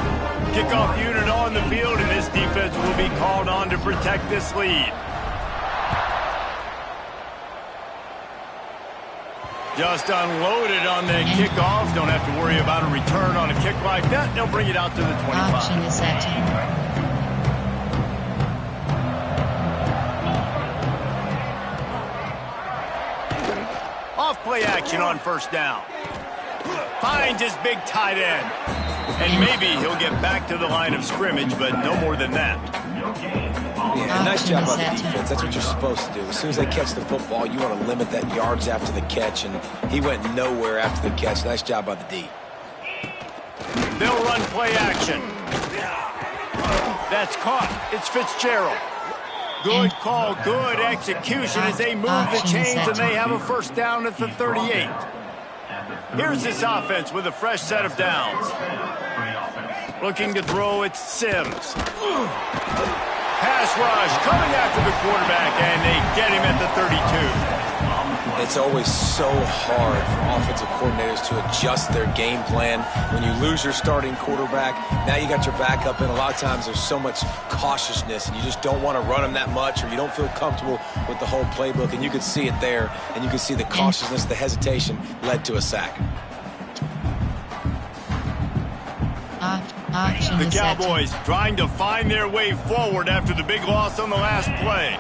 Speaker 2: Kickoff unit on the field, and this defense will be called on to protect this lead. Just unloaded on the kickoff. Don't have to worry about a return on a kick like that. They'll bring it out to the 25.
Speaker 1: Auction is set.
Speaker 2: Off play action on first down. Finds his big tight end. And maybe he'll get back to the line of scrimmage, but no more than that.
Speaker 3: Yeah, nice job by the defense. That's what you're supposed to do. As soon as they catch the football, you want to limit that yards after the catch, and he went nowhere after the catch. Nice job by the D.
Speaker 2: They'll run play action. That's caught. It's Fitzgerald. Good call, good execution as they move the chains and they have a first down at the 38. Here's this offense with a fresh set of downs. Looking to throw, it's Sims. Pass rush coming after the quarterback, and they get him at the 32.
Speaker 3: It's always so hard for offensive coordinators to adjust their game plan. When you lose your starting quarterback, now you got your backup in. A lot of times there's so much cautiousness, and you just don't want to run them that much, or you don't feel comfortable with the whole playbook, and you can see it there, and you can see the cautiousness, the hesitation led to a sack.
Speaker 2: The Cowboys trying to find their way forward after the big loss on the last play.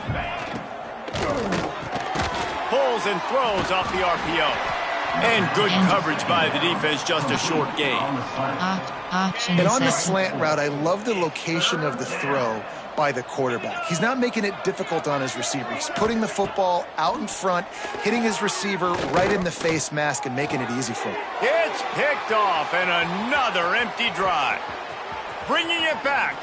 Speaker 2: Pulls and throws off the RPO. And good coverage by the defense, just a short gain.
Speaker 4: And on the slant route, I love the location of the throw by the quarterback. He's not making it difficult on his receiver. He's putting the football out in front, hitting his receiver right in the face mask and making it easy for him.
Speaker 2: It's picked off and another empty drive. Bringing it back.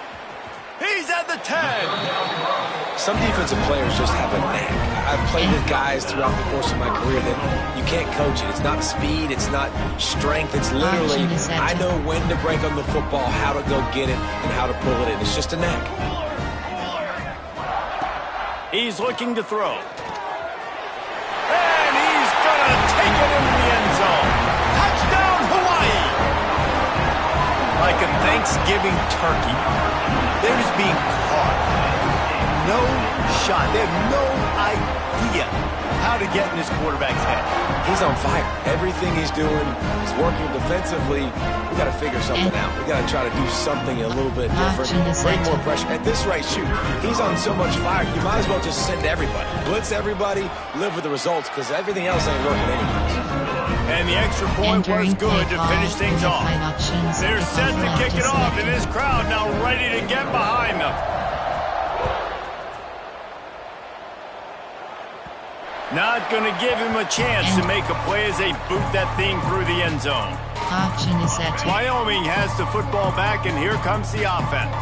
Speaker 2: He's at the 10.
Speaker 3: Some defensive players just have a knack. I've played with guys throughout the course of my career that you can't coach it. It's not speed, it's not strength. It's literally, I know when to break on the football, how to go get it, and how to pull it in. It's just a knack.
Speaker 2: He's looking to throw. And he's going to take it into the end zone. Touchdown, Hawaii! Like a Thanksgiving turkey, they're just being caught. No shot. They have no idea how to get in this quarterback's head.
Speaker 3: He's on fire. Everything he's doing is working defensively. We got to figure something out. We got to try to do something a little bit different. Bring more pressure. At this rate, shoot, he's on so much fire. You might as well just send everybody. Blitz everybody, live with the results, because everything else ain't working anyways.
Speaker 2: And the extra point was good to finish things off. They're set to kick it off, and this crowd now ready to get behind them. Not going to give him a chance to make a play as they boot that thing through the end zone. Wyoming has the football back, and here comes the offense.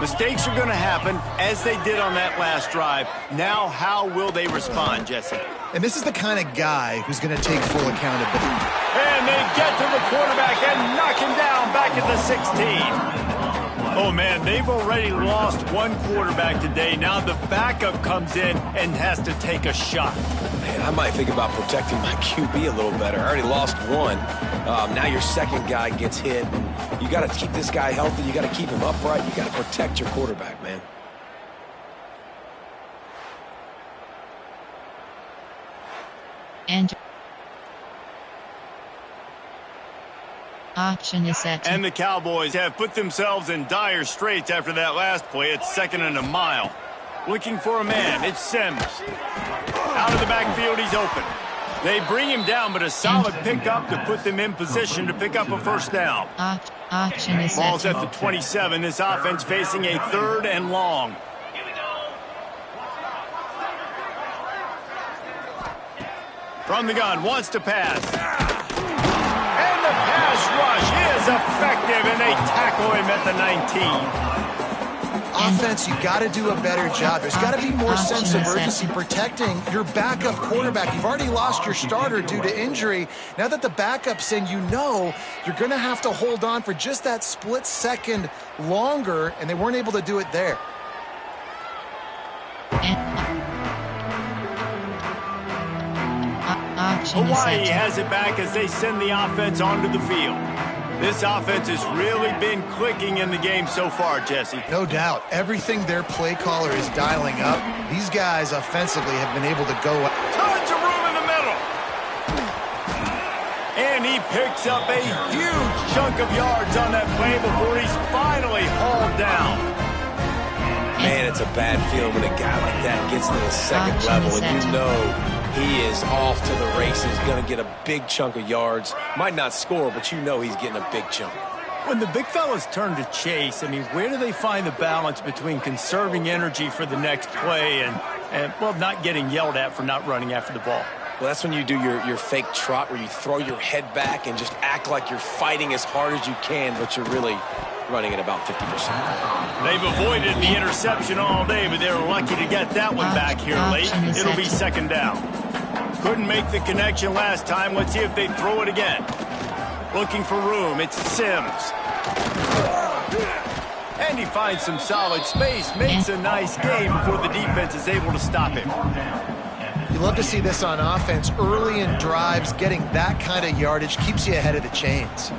Speaker 2: Mistakes are going to happen, as they did on that last drive. Now, how will they respond, Jesse?
Speaker 4: And this is the kind of guy who's going to take full accountability.
Speaker 2: And they get to the quarterback and knock him down back at the 16. Oh, man, they've already lost one quarterback today. Now the backup comes in and has to take a shot.
Speaker 3: Man, I might think about protecting my QB a little better. I already lost one. Now your second guy gets hit. You got to keep this guy healthy. You got to keep him upright. You got to protect your quarterback, man.
Speaker 1: And option is set.
Speaker 2: And the Cowboys have put themselves in dire straits after that last play. It's 2nd and a mile. Looking for a man. It's Sims. Out of the backfield, he's open. They bring him down, but a solid pickup to put them in position to pick up a first down.
Speaker 1: Option is set.
Speaker 2: Ball's at the 27. This offense facing a 3rd and long. From the gun, wants to pass. And the pass rush is effective, and they tackle him at the 19.
Speaker 4: Offense, you got to do a better job. There's got to be more sense of urgency protecting your backup quarterback. You've already lost your starter due to injury. Now that the backup's in, you know you're going to have to hold on for just that split second longer, and they weren't able to do it there.
Speaker 2: Hawaii has it back as they send the offense onto the field. This offense has really been clicking in the game so far, Jesse.
Speaker 4: No doubt. Everything their play caller is dialing up, these guys offensively have been able to go.
Speaker 2: Tons of room in the middle. And he picks up a huge chunk of yards on that play before he's finally hauled down.
Speaker 3: Man, it's a bad feeling when a guy like that gets to the second level and you know he is off to the races, going to get a big chunk of yards. Might not score, but you know he's getting a big chunk.
Speaker 2: When the big fellas turn to chase, I mean, where do they find the balance between conserving energy for the next play and well, not getting yelled at for not running after the ball?
Speaker 3: Well, that's when you do your fake trot where you throw your head back and just act like you're fighting as hard as you can, but you're really running at about 50%.
Speaker 2: They've avoided the interception all day, but they're lucky to get that one back here late. It'll be second down. Couldn't make the connection last time. Let's see if they throw it again. Looking for room. It's Sims. And he finds some solid space. Makes a nice game before the defense is able to stop him.
Speaker 4: You love to see this on offense. Early in drives, getting that kind of yardage keeps you ahead of the chains.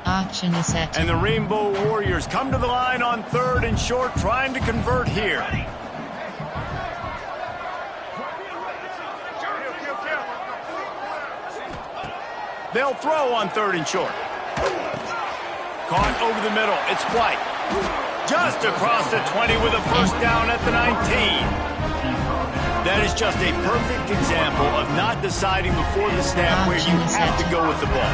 Speaker 1: Auction is set.
Speaker 2: And the Rainbow Warriors come to the line on 3rd and short, trying to convert here. They'll throw on 3rd and short. Caught over the middle. It's White. Just across the 20 with a first down at the 19. That is just a perfect example of not deciding before the snap where you have to go with the ball.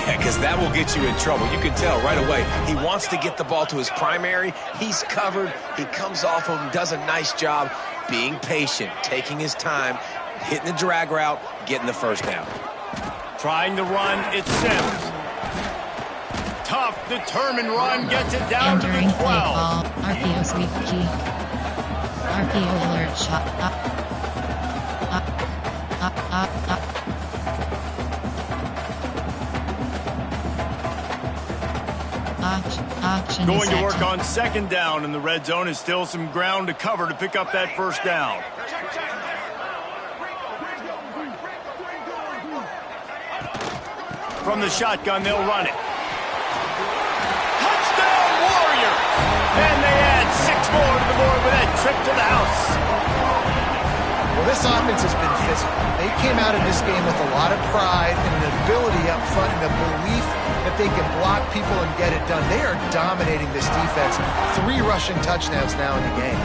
Speaker 3: Yeah, because that will get you in trouble. You can tell right away. He wants to get the ball to his primary. He's covered. He comes off of him, does a nice job being patient, taking his time, hitting the drag route, getting the first down.
Speaker 2: Trying to run, it's Sims. Tough, determined run, gets it down to the 12.
Speaker 1: RPO sweep key. RPO alert shot. Auction
Speaker 2: Going to work on second down, and the red zone is still some ground to cover to pick up that first down. From the shotgun, they'll run it. Touchdown, Warrior! And they add 6 more to the board with that trip to the house.
Speaker 4: Well, this offense has been physical. They came out of this game with a lot of pride and an ability up front and a belief that they can block people and get it done. They are dominating this defense. 3 rushing touchdowns now in the game.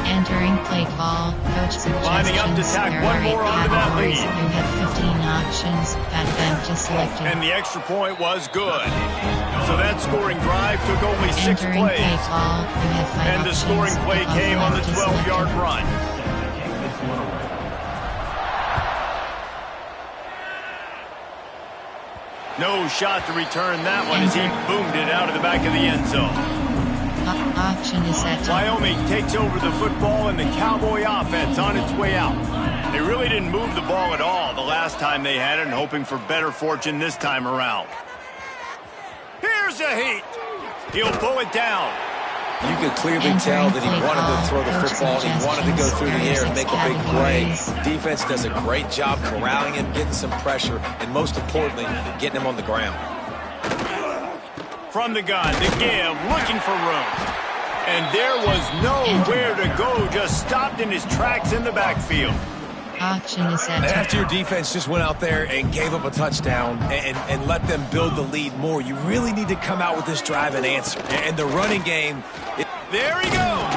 Speaker 1: Entering play call, coach suggestions.
Speaker 2: Lining up to tack one more onto that lead.
Speaker 1: You had 15 options, that event just selected.
Speaker 2: And the extra point was good. So that scoring drive took only 6
Speaker 1: Entering
Speaker 2: plays.
Speaker 1: play call, you had 5
Speaker 2: And the
Speaker 1: options,
Speaker 2: scoring play
Speaker 1: because
Speaker 2: came on the
Speaker 1: left is
Speaker 2: 12-yard
Speaker 1: selected.
Speaker 2: run. No shot to return that one as he boomed it out of the back of the end zone.
Speaker 1: Auction is set.
Speaker 2: Wyoming takes over the football and the Cowboy offense on its way out. They really didn't move the ball at all the last time they had it, and hoping for better fortune this time around. Here's a heat. He'll pull it down.
Speaker 3: You could clearly tell that he wanted to throw the football. He wanted to go through the air and make a big play. Defense does a great job corralling him, getting some pressure, and most importantly, getting him on the ground.
Speaker 2: From the gun, the give, looking for room. And there was nowhere to go, just stopped in his tracks in the backfield.
Speaker 1: Auction is set.
Speaker 3: After your defense just went out there and gave up a touchdown and let them build the lead more, you really need to come out with this drive and answer. And the running game...
Speaker 2: There he goes.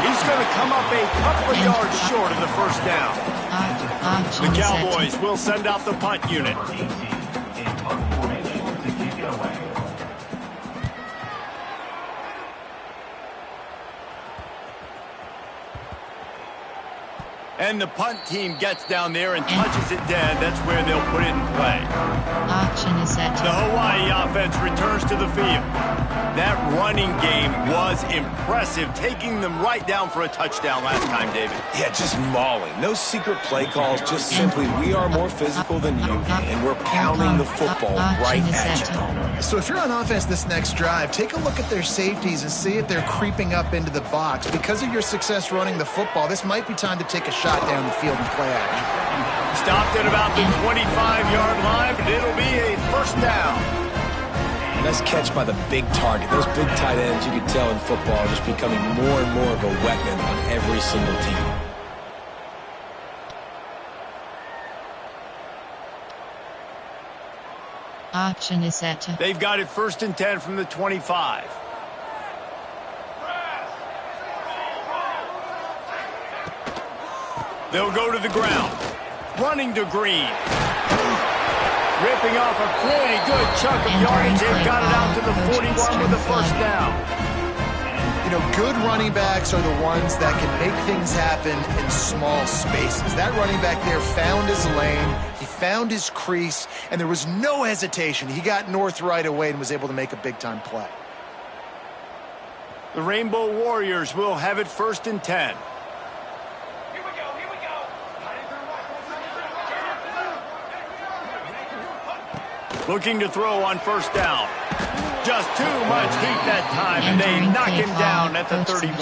Speaker 2: He's going to come up a couple of yards short of the first down.
Speaker 1: Auction
Speaker 2: The
Speaker 1: is
Speaker 2: Cowboys
Speaker 1: set.
Speaker 2: will send out the punt unit. And the punt team gets down there and touches it dead. That's where they'll put it in play.
Speaker 1: Auction is set.
Speaker 2: The Hawaii offense returns to the field. That running game was impressive, taking them right down for a touchdown last time, David.
Speaker 3: Yeah, just mauling. No secret play calls, just simply we are more physical than you, and we're pounding the football right at you.
Speaker 4: So if you're on offense this next drive, take a look at their safeties and see if they're creeping up into the box. Because of your success running the football, this might be time to take a shot down the field and play action.
Speaker 2: Stopped at about the 25-yard line, but it'll be a first down.
Speaker 3: Nice catch by the big target. Those big tight ends, you can tell in football, are just becoming more and more of a weapon on every single team.
Speaker 1: Auction is set.
Speaker 2: They've got it 1st and 10 from the 25. They'll go to the ground. Running to Green. Ripping off a pretty good chunk of yardage. They've got it out to the 41 with the first down.
Speaker 4: You know, good running backs are the ones that can make things happen in small spaces. That running back there found his lane, he found his crease, and there was no hesitation. He got north right away and was able to make a big-time play.
Speaker 2: The Rainbow Warriors will have it 1st and 10. Looking to throw on 1st down. Just too much heat that time, and they knock him down at the 31.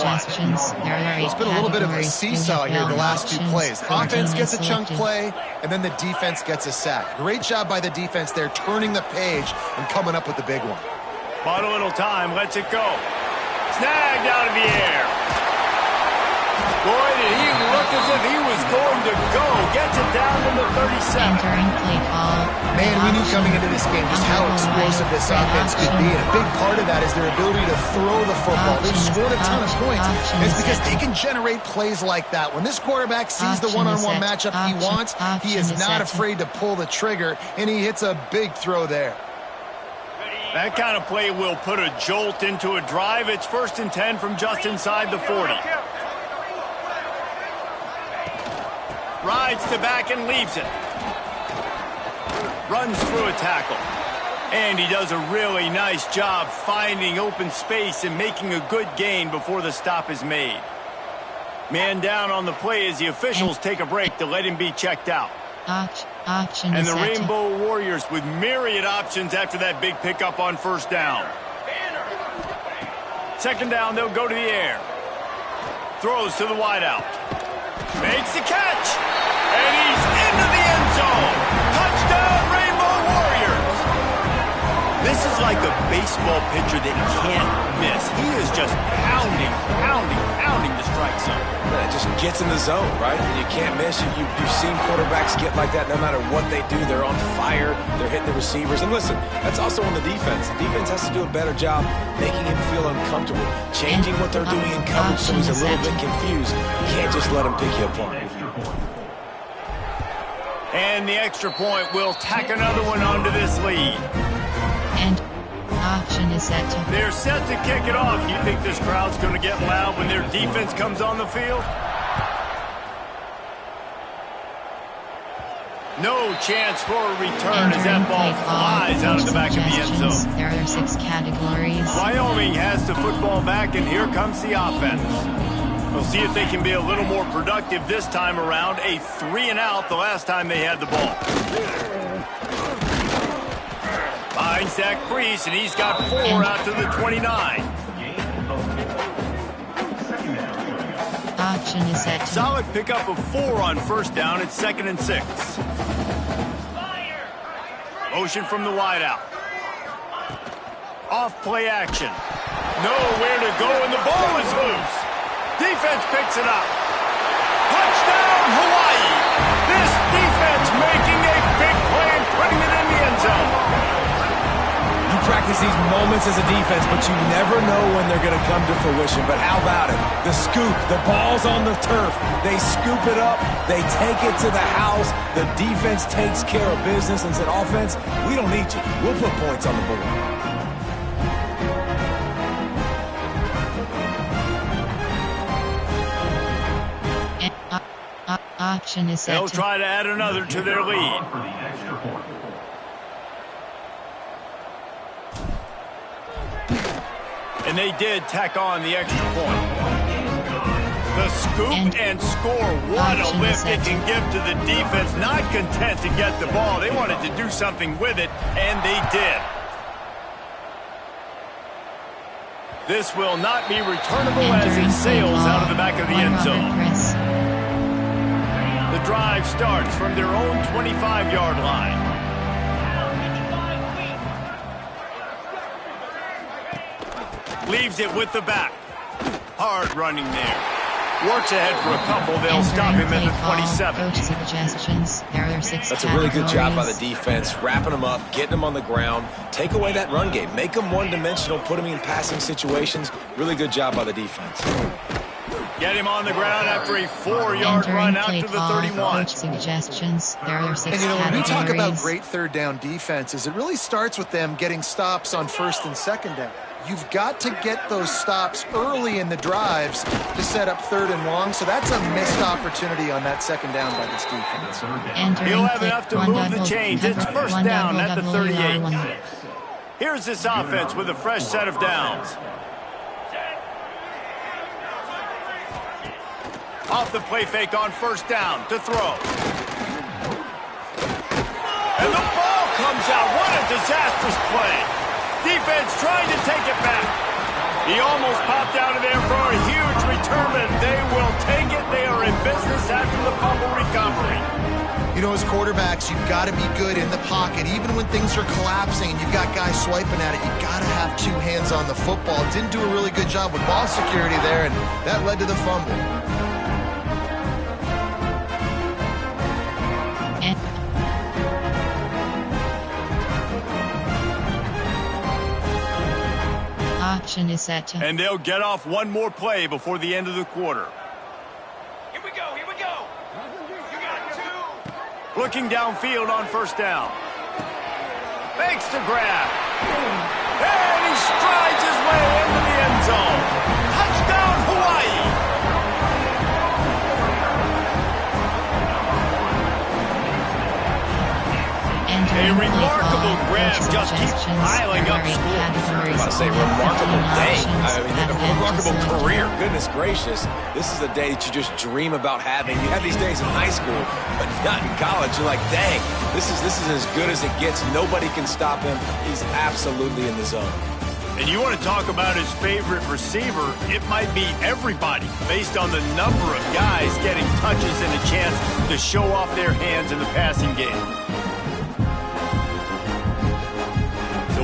Speaker 4: It's been a little bit of a seesaw here the last 2 plays. Offense gets a chunk play, and then the defense gets a sack. Great job by the defense there, turning the page and coming up with the big one.
Speaker 2: Bought a little time, lets it go. Snagged out of the air. Boy, did he look as if he was going to go. Gets it down to the 37.
Speaker 4: Man, we knew coming into this game just how explosive this offense could be, and a big part of that is their ability to throw the football. They've scored a ton of points, and it's because they can generate plays like that. When this quarterback sees the one-on-one matchup he wants, he is not afraid to pull the trigger, and he hits a big throw there.
Speaker 2: That kind of play will put a jolt into a drive. It's 1st and 10 from just inside the 40. Rides to back and leaves it. Runs through a tackle. And he does a really nice job finding open space and making a good gain before the stop is made. Man down on the play as the officials take a break to let him be checked out. And the Rainbow Warriors with myriad options after that big pickup on 1st down. 2nd down, they'll go to the air. Throws to the wideout. Makes the catch. And he's into the end zone. Touchdown, Rainbow Warriors. This is like a baseball pitcher that can't miss. He is just pounding the strike zone.
Speaker 3: It just gets in the zone, right? And you can't miss. You've seen quarterbacks get like that no matter what they do. They're on fire. They're hitting the receivers. And listen, that's also on the defense. The defense has to do a better job making him feel uncomfortable, changing what they're doing in coverage so he's a little bit confused. You can't just let him pick you apart.
Speaker 2: And the extra point will tack another one onto this lead.
Speaker 1: And option is set to...
Speaker 2: They're set to kick it off. You think this crowd's going to get loud when their defense comes on the field? No chance for a return as that ball flies out of the back of the end zone.
Speaker 1: There are 6 categories.
Speaker 2: Wyoming has the football back, and here comes the offense. We'll see if they can be a little more productive this time around. A 3-and-out the last time they had the ball. Finds that crease, and he's got 4 out to the 29.
Speaker 1: Option is set to...
Speaker 2: Solid pickup of 4 on 1st down. It's 2nd and 6. Motion from the wideout. Off play action. Nowhere to go, and the ball is loose. Defense picks it up. Touchdown, Hawaii. This defense making a big play and putting it in the end zone.
Speaker 3: You practice these moments as a defense, but you never know when they're going to come to fruition. But how about it? The scoop, the ball's on the turf. They scoop it up. They take it to the house. The defense takes care of business and said, offense, we don't need you. We'll put points on the board.
Speaker 1: Option is set
Speaker 2: They'll try to add another to their lead. And they did tack on the extra point. The scoop and score. What a lift it can give to the defense. Not content to get the ball. They wanted to do something with it, and they did. This will not be returnable as it sails out of the back of the end zone. The drive starts from their own 25-yard line. Leaves it with the back. Hard running there. Works ahead for a couple. They'll stop him at the 27.
Speaker 1: Suggestions. There are 6
Speaker 3: That's a really good job by the defense, wrapping them up, getting them on the ground. Take away that run game. Make them one-dimensional, put them in passing situations. Really good job by the defense.
Speaker 2: Get him on the ground after a 4-yard run out to the 31.
Speaker 1: Suggestions. There are 6
Speaker 4: And you know, when we talk about great 3rd down defenses, it really starts with them getting stops on 1st and 2nd down. You've got to get those stops early in the drives to set up 3rd and long, so that's a missed opportunity on that 2nd down by this defense.
Speaker 2: He'll have enough to move the chains. It's 1st down at the 38. Here's this offense with a fresh set of downs. Off the play fake on 1st down to throw. And the ball comes out. What a disastrous play. Defense trying to take it back. He almost popped out of there for a huge return, and they will take it. They are in business after the fumble recovery.
Speaker 4: You know, as quarterbacks, you've got to be good in the pocket. Even when things are collapsing and you've got guys swiping at it, you've got to have 2 hands on the football. Didn't do a really good job with ball security there, and that led to the fumble.
Speaker 1: Option is set.
Speaker 2: And they'll get off one more play before the end of the quarter.
Speaker 7: Here we go, here we go. You got 2.
Speaker 2: Looking downfield on 1st down. Makes the grab. And he strides his way into the end zone. Touchdown, Hawaii. A remarkable grab just keeps piling up scores.
Speaker 3: I was about to say, remarkable day. I mean, a remarkable career. Goodness gracious. This is a day that you just dream about having. You have these days in high school, but not in college. You're like, dang, this is as good as it gets. Nobody can stop him. He's absolutely in the zone.
Speaker 2: And you want to talk about his favorite receiver, it might be everybody based on the number of guys getting touches and a chance to show off their hands in the passing game.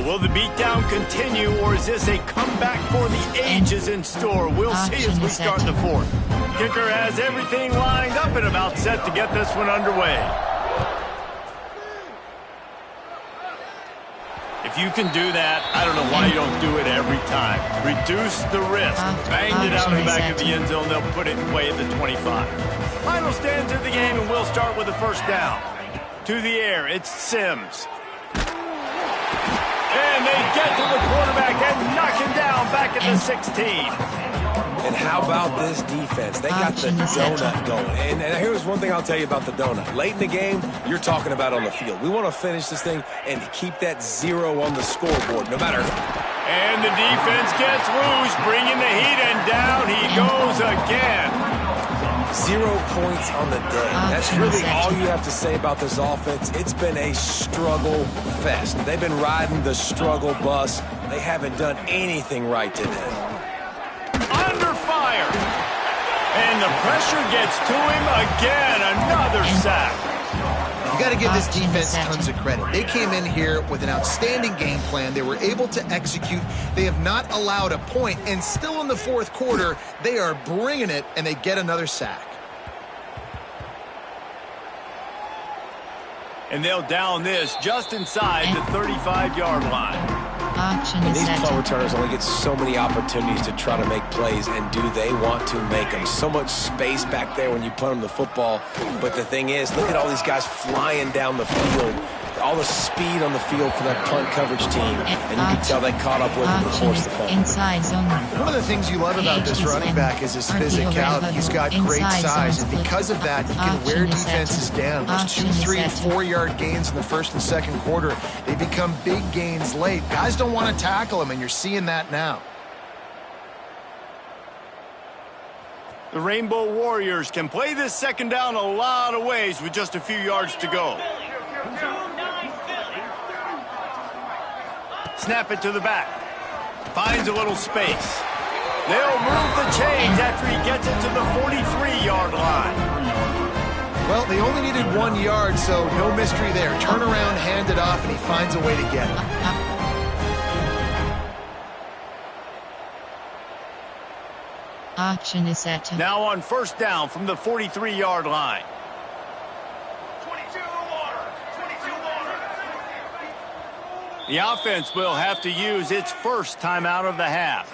Speaker 2: Will the beatdown continue, or is this a comeback for the ages in store? We'll see as we start the 4th. Kicker has everything lined up and about set to get this one underway. If you can do that, I don't know why you don't do it every time. Reduce the risk. Banged it out in the back of the end zone. They'll put it away at the 25. Final stands of the game, and we'll start with the 1st down. To the air, it's Sims. And they get to the quarterback and knock him down back at the 16.
Speaker 3: And how about this defense? They got the donut going. And here's one thing I'll tell you about the donut. Late in the game, you're talking about on the field. We want to finish this thing and keep that 0 on the scoreboard, no matter.
Speaker 2: And the defense gets loose, bringing the heat, and down he goes again.
Speaker 3: 0 points on the day. That's really all you have to say about this offense. It's been a struggle fest. They've been riding the struggle bus. They haven't done anything right today.
Speaker 2: Under fire. And the pressure gets to him again. Another sack.
Speaker 4: You got to give this defense tons of credit. They came in here with an outstanding game plan. They were able to execute. They have not allowed a point, and still in the 4th quarter, they are bringing it, and they get another sack.
Speaker 2: And they'll down this just inside the 35-yard line.
Speaker 3: And these punt returners only get so many opportunities to try to make plays, and do they want to make them? So much space back there when you punt them the football. But the thing is, look at all these guys flying down the field. All the speed on the field for that punt coverage team. And you can tell they caught up with him and forced the fumble.
Speaker 4: One of the things you love about this running back is his physicality. He's got great size, and because of that, he can wear defenses down. Those 2, 3, 4-yard gains in the 1st and 2nd quarter, they become big gains late. Guys don't want to tackle him, and you're seeing that now.
Speaker 2: The Rainbow Warriors can play this 2nd down a lot of ways with just a few yards to go. Snap it to the back. Finds a little space. They'll move the chains after he gets it to the 43-yard line.
Speaker 4: Well, they only needed 1 yard, so no mystery there. Turn around, hand it off, and he finds a way to get it.
Speaker 1: Option is set.
Speaker 2: Now on 1st down from the 43-yard line. The offense will have to use its first timeout of the half.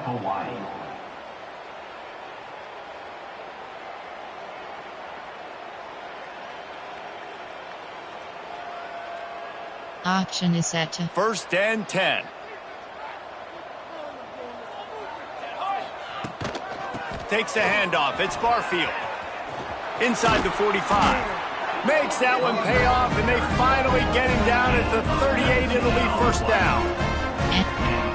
Speaker 5: Hawaii.
Speaker 1: Option is set.
Speaker 2: 1st and 10. takes the handoff. It's Barfield. Inside the 45. Makes that one pay off, and they finally get him down at the 38. It'll be first down.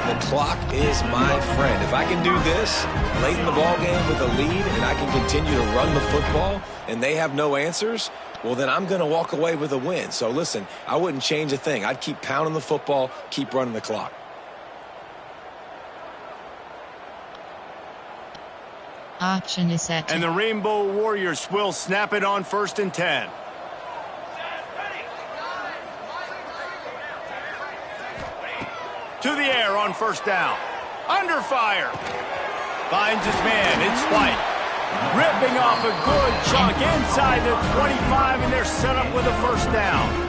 Speaker 3: The clock is my friend. If I can do this late in the ball game with a lead and I can continue to run the football and they have no answers, well, then I'm going to walk away with a win. So, listen, I wouldn't change a thing. I'd keep pounding the football, keep running the clock.
Speaker 1: Option is set.
Speaker 2: And the Rainbow Warriors will snap it on 1st and 10. To the air on 1st down. Under fire. Finds his man. It's White. Ripping off a good chunk inside the 25, and they're set up with a 1st down.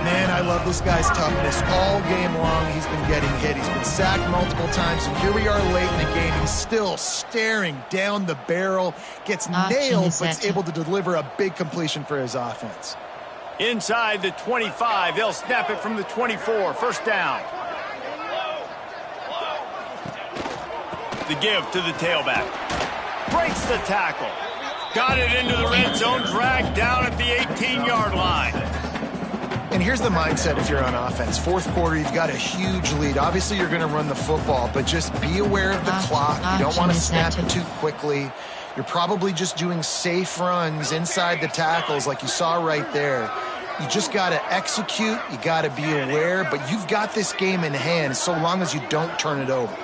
Speaker 4: Man, I love this guy's toughness. All game long, he's been getting hit. He's been sacked multiple times, and here we are late in the game. He's still staring down the barrel, gets nailed, but is able to deliver a big completion for his offense.
Speaker 2: Inside the 25, they'll snap it from the 24. 1st down. The give to the tailback. Breaks the tackle. Got it into the red zone, dragged down at the 18-yard line.
Speaker 4: And here's the mindset if you're on offense. 4th quarter, you've got a huge lead. Obviously, you're going to run the football, but just be aware of the clock. You don't want to snap it too quickly. You're probably just doing safe runs inside the tackles like you saw right there. You just got to execute. You got to be aware, but you've got this game in hand so long as you don't turn it over.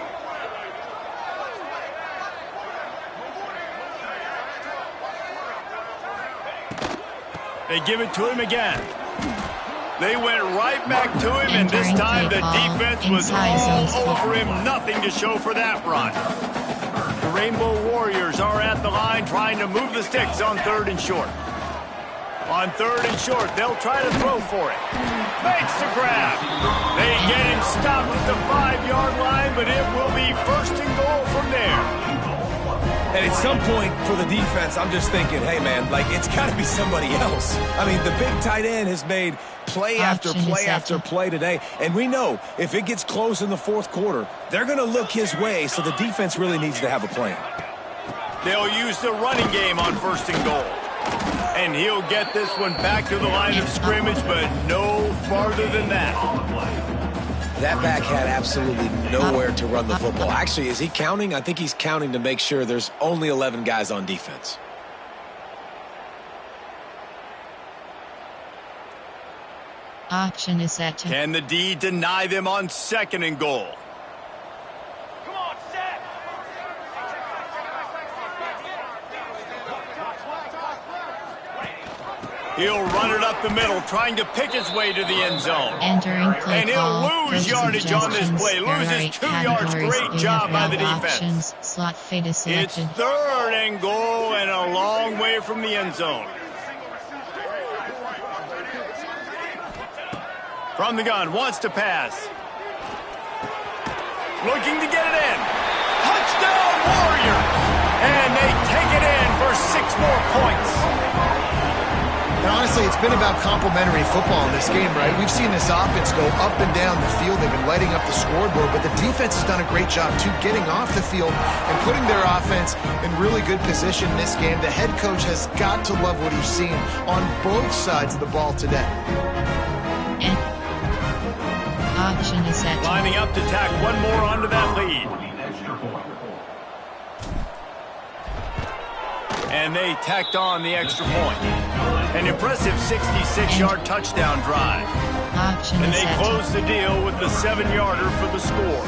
Speaker 2: They give it to him again. They went right back to him, and this time the defense was all over him. Nothing to show for that run. The Rainbow Warriors are at the line trying to move the sticks on 3rd and short. On 3rd and short, they'll try to throw for it. Makes the grab. They get him stopped at the 5-yard line, but it will be 1st and goal from there.
Speaker 3: And at some point for the defense, I'm just thinking, hey, man, like, it's got to be somebody else. I mean, the big tight end has made play after play after play today. And we know if it gets close in the 4th quarter, they're going to look his way, so the defense really needs to have a plan.
Speaker 2: They'll use the running game on 1st and goal. And he'll get this one back to the line of scrimmage, but no farther than that.
Speaker 3: That back had absolutely nowhere to run the football. Actually, is he counting? I think he's counting to make sure there's only 11 guys on defense.
Speaker 1: Option is set.
Speaker 2: Can the D deny them on 2nd and goal?
Speaker 7: Come on, set.
Speaker 2: He'll run it up the middle, trying to pick his way to the end zone.
Speaker 1: Entering play
Speaker 2: and he'll lose yardage on this play. Loses 2 yards. Great job by the defense.
Speaker 1: Slot fade is selected.
Speaker 2: It's 3rd and goal and a long way from the end zone. From the gun, wants to pass. Looking to get it in. Touchdown Warriors! And they take it in for 6 more points.
Speaker 4: And honestly, it's been about complementary football in this game, right? We've seen this offense go up and down the field. They've been lighting up the scoreboard, but the defense has done a great job, too, getting off the field and putting their offense in really good position in this game. The head coach has got to love what he's seen on both sides of the ball today.
Speaker 1: And option is set.
Speaker 2: Lining up to tack one more onto that lead. And they tacked on the extra point. An impressive 66-yard touchdown drive.
Speaker 1: Option
Speaker 2: and
Speaker 1: is
Speaker 2: they
Speaker 1: set.
Speaker 2: close the deal with the 7-yarder for the score.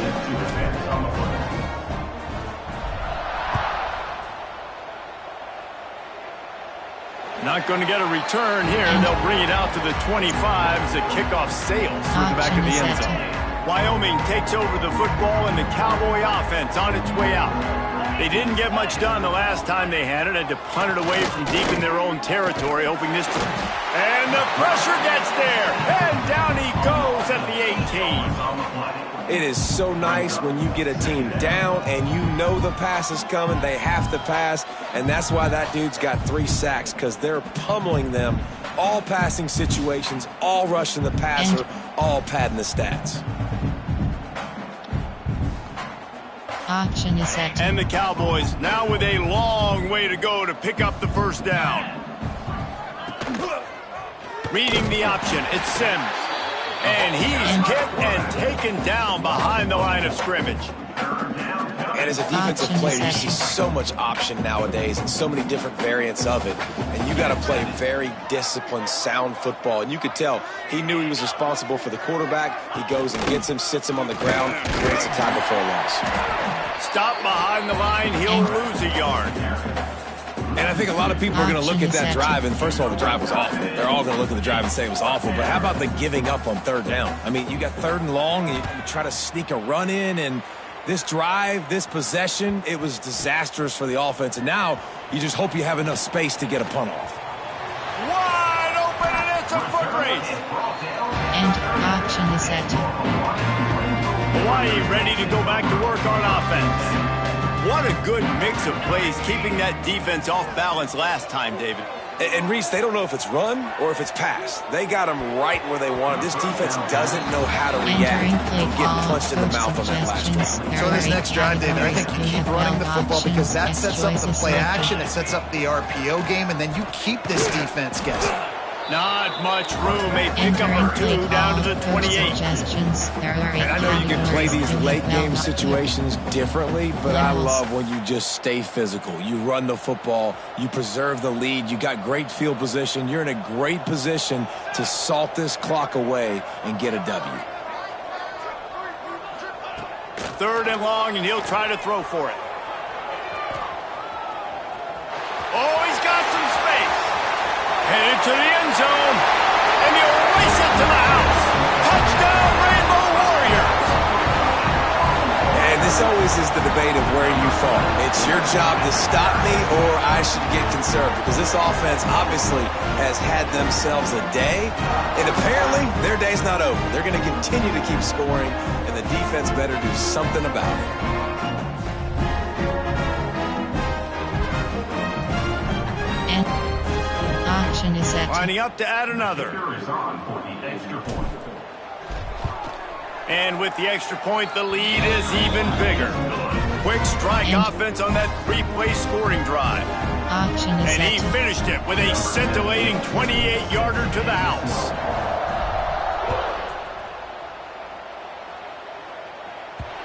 Speaker 2: Not going to get a return here. They'll bring it out to the 25 as the kickoff sails through the back of the end zone. Wyoming takes over the football and the Cowboy offense on its way out. They didn't get much done the last time they had it. Had to punt it away from deep in their own territory, hoping this... And the pressure gets there. And down he goes at the 18.
Speaker 3: It is so nice when you get a team down and you know the pass is coming. They have to pass, and that's why that dude's got 3 sacks, because they're pummeling them. All passing situations, all rushing the passer, all padding the stats.
Speaker 1: Auction is set.
Speaker 2: And the Cowboys now with a long way to go to pick up the first down. Reading the option, it's Sims. And he's hit and taken down behind the line of scrimmage.
Speaker 3: And as a defensive player, you see so much option nowadays and so many different variants of it. And you got to play very disciplined, sound football. And you could tell he knew he was responsible for the quarterback. He goes and gets him, sits him on the ground, creates a tackle for a loss.
Speaker 2: Stop behind the line, he'll lose a yard.
Speaker 3: And I think a lot of people are going to look at that drive, and first of all, the drive was awful. They're all going to look at the drive and say it was awful. But how about the giving up on third down? I mean, you got third and long, and you try to sneak a run in, and this drive, this possession, it was disastrous for the offense. And now you just hope you have enough space to get a punt off.
Speaker 2: Wide open, and it's a foot race.
Speaker 1: And auction is set.
Speaker 2: Hawaii ready to go back to work on offense. What a good mix of plays, keeping that defense off balance last time, David.
Speaker 3: And Reese, they don't know if it's run or if it's pass. They got them right where they want them. This defense doesn't know how to react and get punched in the mouth on that last drive.
Speaker 4: So this next drive, David, I think you keep running the football because that sets up the play action, it sets up the RPO game, and then you keep this defense guessing.
Speaker 2: Not much room. A pickup of 2 down to the 28.
Speaker 3: And I know you can play these late game situations differently, but I love when you just stay physical. You run the football, you preserve the lead, you got great field position, you're in a great position to salt this clock away and get a W.
Speaker 2: 3rd and long, and he'll try to throw for it. Oh, he's got some space. Headed to the end zone, and he'll race it to the house. Touchdown, Rainbow Warriors!
Speaker 3: And this always is the debate of where you fall. It's your job to stop me, or I should get conserved, because this offense obviously has had themselves a day, and apparently their day's not over. They're going to continue to keep scoring, and the defense better do something about it.
Speaker 1: Is set.
Speaker 2: Lining up to add another. And with the extra point, the lead is even bigger. Quick strike offense on that 3-play scoring drive. And he finished it with a scintillating 28-yarder to the house.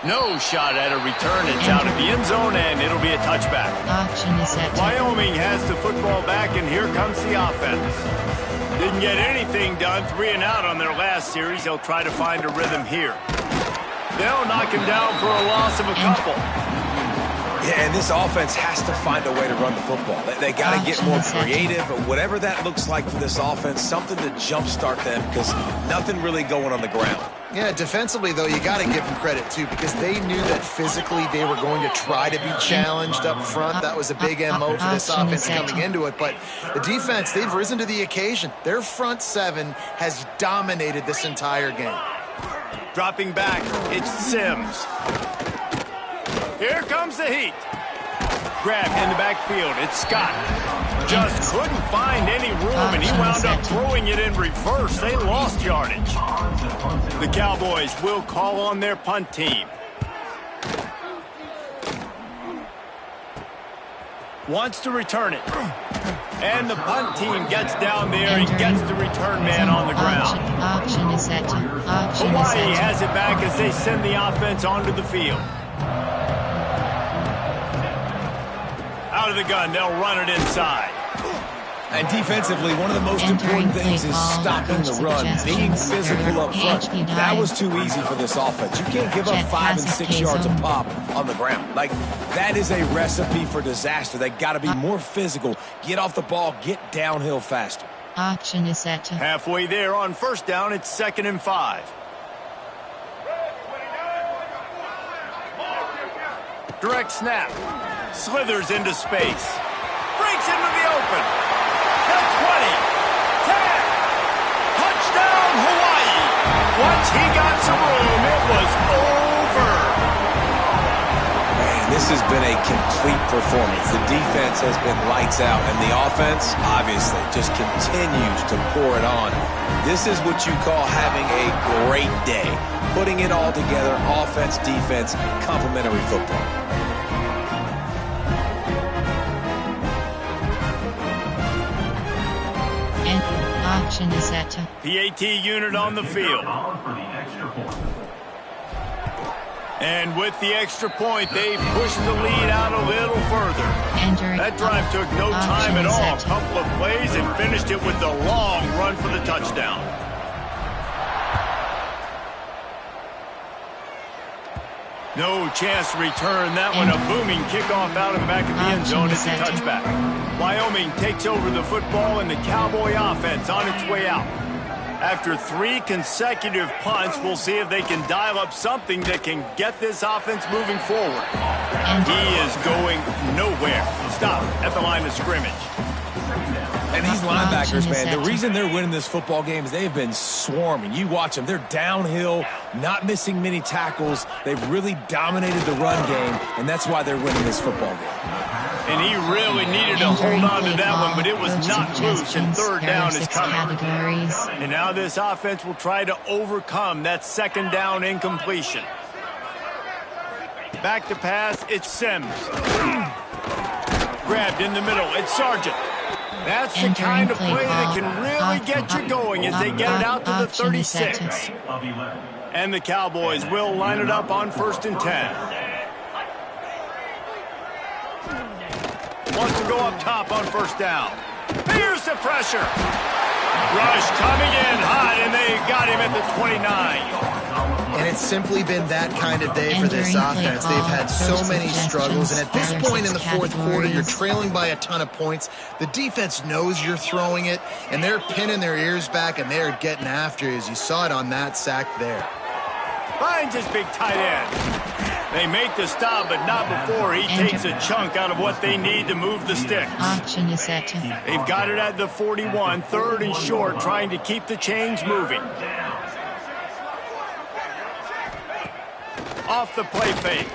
Speaker 2: No shot at a return. It's out of the end zone, and it'll be a touchback.
Speaker 1: Auction is set.
Speaker 2: Wyoming has the football back, and here comes the offense. Didn't get anything done, 3 and out on their last series. They'll try to find a rhythm here. They'll knock him down for a loss of a couple.
Speaker 3: Yeah, and this offense has to find a way to run the football. They got to get more creative, but whatever that looks like for this offense, something to jumpstart them, because nothing really going on the ground.
Speaker 4: Yeah, defensively, though, you got to give them credit, too, because they knew that physically they were going to try to be challenged up front. That was a big MO for this offense coming into it. But the defense, they've risen to the occasion. Their front 7 has dominated this entire game.
Speaker 2: Dropping back, it's Sims. Here comes the heat. Grab in the backfield, it's Scott. Just couldn't find any room, and he wound up throwing it in reverse. They lost yardage. The Cowboys will call on their punt team. Wants to return it. And the punt team gets down there and gets the return man on the ground.
Speaker 1: Auction is set.
Speaker 2: Hawaii has it back as they send the offense onto the field. Out of the gun, they'll run it inside.
Speaker 3: And defensively, one of the most important things is stopping the run, being physical up front. That was too easy for this offense. You can't give up 5 and 6 yards a pop on the ground. Like, that is a recipe for disaster. They got to be more physical, get off the ball, get downhill faster.
Speaker 1: Auction is set.
Speaker 2: Halfway there on first down, it's 2nd and 5. Direct snap. Slithers into space. Breaks into the open. The 20. 10. Touchdown, Hawaii. Once he got some room, it was over.
Speaker 3: Man, this has been a complete performance. The defense has been lights out, and the offense, obviously, just continues to pour it on. This is what you call having a great day. putting it all together, offense, defense, complementary football.
Speaker 1: And option is set to
Speaker 2: PAT unit on the field. And with the extra point, they pushed the lead out a little further.
Speaker 1: entering.
Speaker 2: That drive took no time at all. A couple of plays and finished it with the long run for the touchdown. No chance to return that one. A booming kickoff out of the back of the end zone. It's a touchback. Wyoming takes over the football and the Cowboy offense on its way out. After 3 consecutive punts, we'll see if they can dial up something that can get this offense moving forward. He is going nowhere. Stop at the line of scrimmage.
Speaker 3: And these linebackers, man, the reason they're winning this football game is they've been swarming. You watch them. They're downhill, not missing many tackles. They've really dominated the run game, and that's why they're winning this football game.
Speaker 2: And he really needed to hold on to that one, but it was not loose, and third down is coming. And now this offense will try to overcome that second down incompletion. Back to pass, it's Sims. Grabbed in the middle, it's Sargent. That's the kind of play that can really get you going as they get it out to the 36. And the Cowboys will line it up on 1st and 10. Wants to go up top on 1st down. Here's the pressure. Rush coming in hot, and they got him at the 29.
Speaker 4: And it's simply been that kind of day for this offense. They've had so many struggles, and at this point in the 4th quarter, you're trailing by a ton of points. The defense knows you're throwing it, and they're pinning their ears back, and they're getting after you, as you saw it on that sack there.
Speaker 2: Finds his big tight end. They make the stop, but not before he takes a chunk out of what they need to move the sticks.
Speaker 1: Option is set to.
Speaker 2: They've got it at the 41, 3rd and short, trying to keep the chains moving. Off the play fake.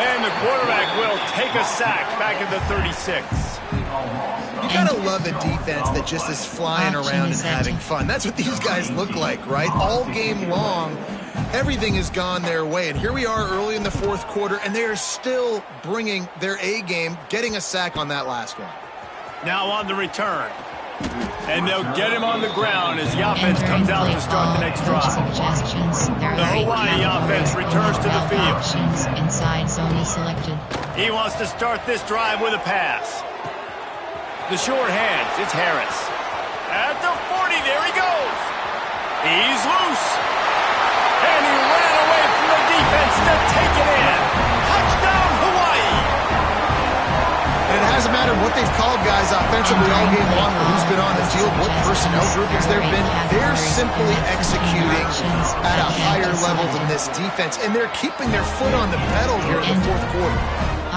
Speaker 2: And the quarterback will take a sack back at the 36.
Speaker 4: You gotta love a defense that just is flying around and having fun. That's what these guys look like, right? All game long, everything has gone their way. And here we are early in the 4th quarter, and they are still bringing their A game, getting a sack on that last one.
Speaker 2: Now on the return. And they'll get him on the ground as the offense comes out to start the next drive. The Hawaii offense returns to the field.
Speaker 1: Inside zone is selected.
Speaker 2: He wants to start this drive with a pass. The short hands, it's Harris. At the 40, there he goes. He's loose. And he ran away from the defense to take it in. Touchdown, Hawaii.
Speaker 4: And it hasn't mattered what they've called guys offensively all game long, or who's been on the field, what personnel groupings there have been. They're simply executing at a higher level than this defense, and they're keeping their foot on the pedal here in the 4th quarter.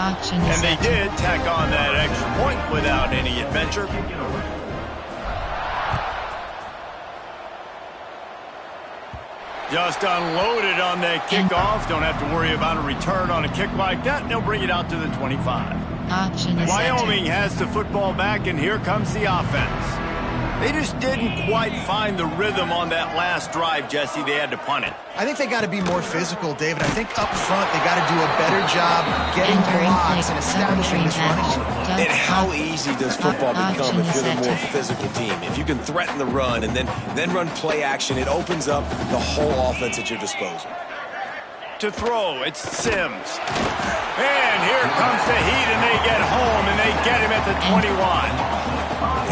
Speaker 2: And they did tack on that extra point without any adventure. Just unloaded on that kickoff. Don't have to worry about a return on a kick like that. They'll bring it out to the 25. Wyoming has the football back, and here comes the offense. They just didn't quite find the rhythm on that last drive, Jesse. They had to punt it.
Speaker 4: I think they got to be more physical, David. I think up front they got to do a better job getting blocks and establishing this running game.
Speaker 3: And how easy does football become if you're the more physical team? If you can threaten the run and then run play action, it opens up the whole offense at your disposal.
Speaker 2: To throw, it's Sims. And here comes the heat, and they get home, and they get him at the 21.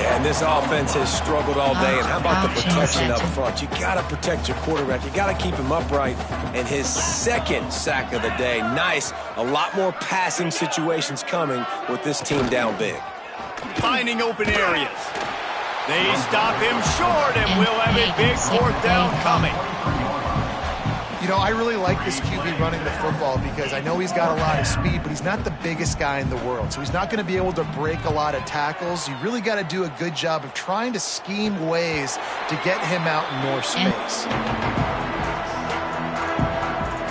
Speaker 3: Yeah, and this offense has struggled all day. And how about the protection up front? You got to protect your quarterback. You got to keep him upright. And his 2nd sack of the day. Nice. A lot more passing situations coming with this team down big.
Speaker 2: Finding open areas. They stop him short, and we'll have a big 4th down coming.
Speaker 4: You know, I really like this QB running the football because I know he's got a lot of speed, but he's not the biggest guy in the world. So he's not going to be able to break a lot of tackles. You really got to do a good job of trying to scheme ways to get him out in more space.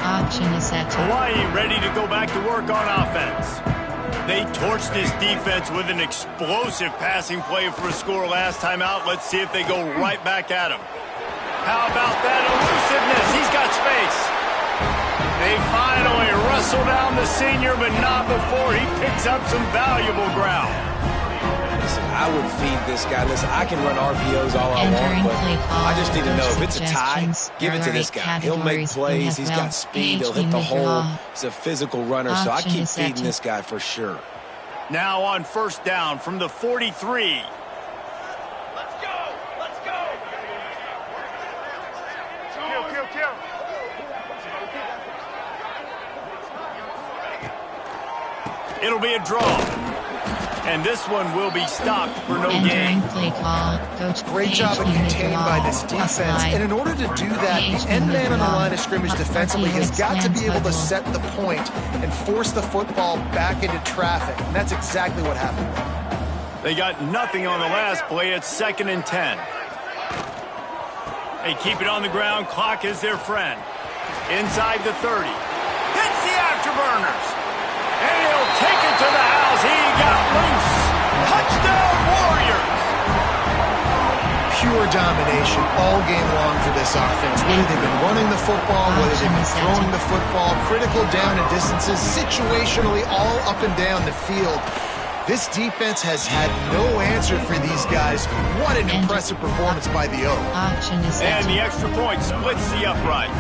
Speaker 1: Option is set.
Speaker 2: Hawaii ready to go back to work on offense. They torched this defense with an explosive passing play for a score last time out. Let's see if they go right back at him. How about that elusiveness? He's got space. They finally wrestle down the senior, but not before he picks up some valuable ground.
Speaker 3: Listen, I would feed this guy. Listen, I can run RPOs all I want, but I just need to know if it's a tie, give it to this guy. He'll make plays. He's got speed. He'll hit the hole. He's a physical runner, so I keep feeding this guy for sure.
Speaker 2: Now on first down from the 43.
Speaker 7: Let's go! Let's go! Kill.
Speaker 2: It'll be a draw. And this one will be stopped for no
Speaker 1: Entering
Speaker 2: gain.
Speaker 1: play call, Coach
Speaker 4: Great job of contained by this defense. And in order to do that, the end man on the line of scrimmage defensively has got to be able to set the point and force the football back into traffic. And that's exactly what happened.
Speaker 2: They got nothing on the last play. It's 2nd and 10. They keep it on the ground. Clock is their friend. Inside the 30. Hits the afterburners. And he'll take it to the house. He got loose. Touchdown, Warriors.
Speaker 4: Pure domination all game long for this offense. Whether they've been running the football, whether they've been throwing the football, critical down and distances, situationally all up and down the field. This defense has had no answer for these guys. What an impressive performance by the O.
Speaker 2: And the extra point splits the uprights.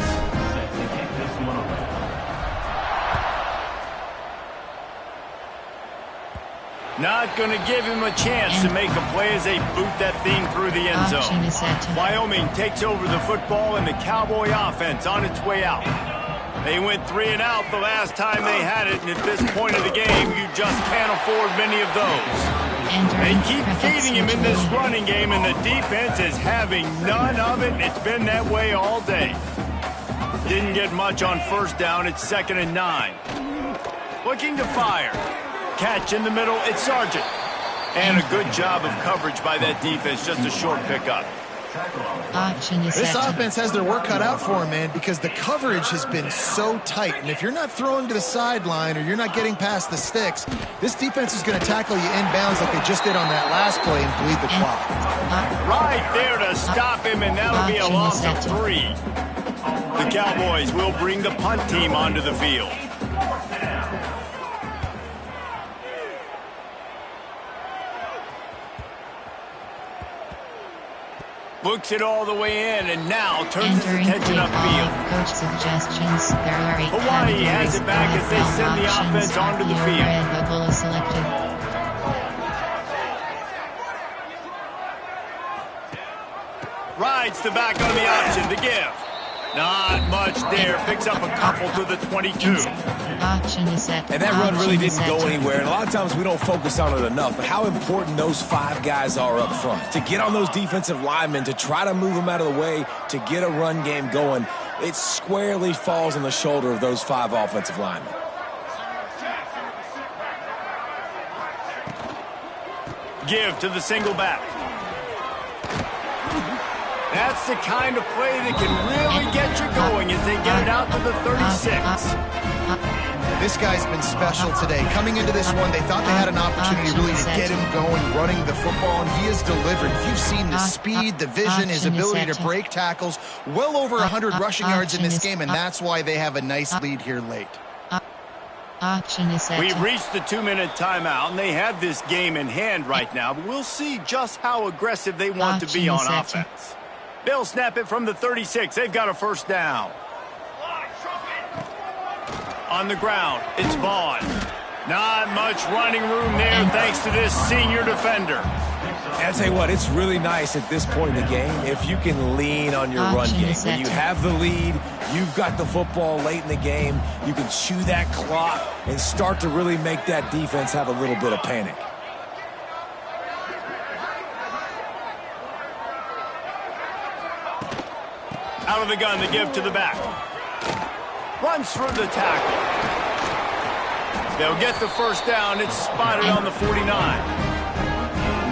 Speaker 2: Not going to give him a chance to make a play as they boot that thing through the end zone. Wyoming takes over the football and the Cowboy offense on its way out. They went 3 and out the last time they had it, and at this point of the game, you just can't afford many of those. They keep feeding him in this running game, and the defense is having none of it, and it's been that way all day. Didn't get much on first down. It's 2nd and 9. Looking to fire. Catch in the middle, it's Sargent. And a good job of coverage by that defense, just a short pickup.
Speaker 4: This offense has their work cut out for them, man, because the coverage has been so tight. And if you're not throwing to the sideline or you're not getting past the sticks, this defense is going to tackle you inbounds like they just did on that last play and bleed the clock.
Speaker 2: Right there to stop him, and that'll be a loss of 3. The Cowboys will bring the punt team onto the field. Looks it all the way in, and now turns his attention upfield.
Speaker 1: Coach suggestions. There are 8
Speaker 2: Hawaii has it back as they send the offense onto the field.
Speaker 1: Selected.
Speaker 2: Rides the back on the option to give. Not much there. Picks up a couple to the 22.
Speaker 3: And that run really didn't go anywhere. And a lot of times we don't focus on it enough. But how important those 5 guys are up front. To get on those defensive linemen, to try to move them out of the way, to get a run game going, it squarely falls on the shoulder of those 5 offensive linemen.
Speaker 2: Give to the single back. That's the kind of play that can really get you going as they get it out to the 36.
Speaker 4: This guy's been special today. Coming into this one, they thought they had an opportunity really to get him going, running the football, and he has delivered. You've seen the speed, the vision, his ability to break tackles, well over 100 rushing yards in this game, and that's why they have a nice lead here late.
Speaker 2: We've reached the 2-minute timeout, and they have this game in hand right now, but we'll see just how aggressive they want to be on offense. They'll snap it from the 36. They've got a first down. On the ground, it's Vaughn. Not much running room there thanks to this senior defender.
Speaker 3: And I'll tell you what, it's really nice at this point in the game if you can lean on your run game. When you have the lead, you've got the football late in the game, you can chew that clock and start to really make that defense have a little bit of panic.
Speaker 2: Out of the gun, the give to the back. Runs through the tackle. They'll get the first down. It's spotted on the 49.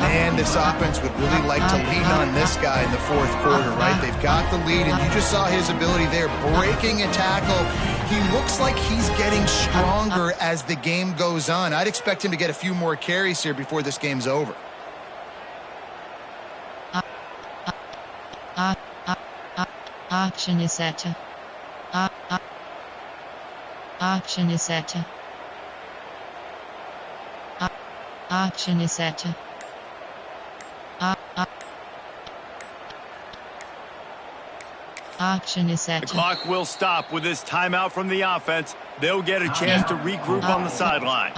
Speaker 4: Man, this offense would really like to lean on this guy in the 4th quarter, right? They've got the lead, and you just saw his ability there, breaking a tackle. He looks like he's getting stronger as the game goes on. I'd expect him to get a few more carries here before this game's over.
Speaker 1: Auction is set to. Auction is set to. Auction is set to. Auction is set
Speaker 2: The
Speaker 1: to.
Speaker 2: clock will stop with this timeout from the offense. They'll get a chance to regroup on the sideline.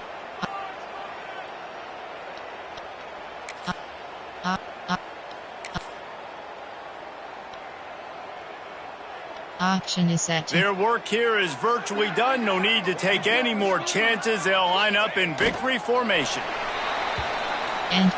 Speaker 1: Auction is set to.
Speaker 2: Their work here is virtually done. No need to take any more chances. They'll line up in victory formation.
Speaker 1: And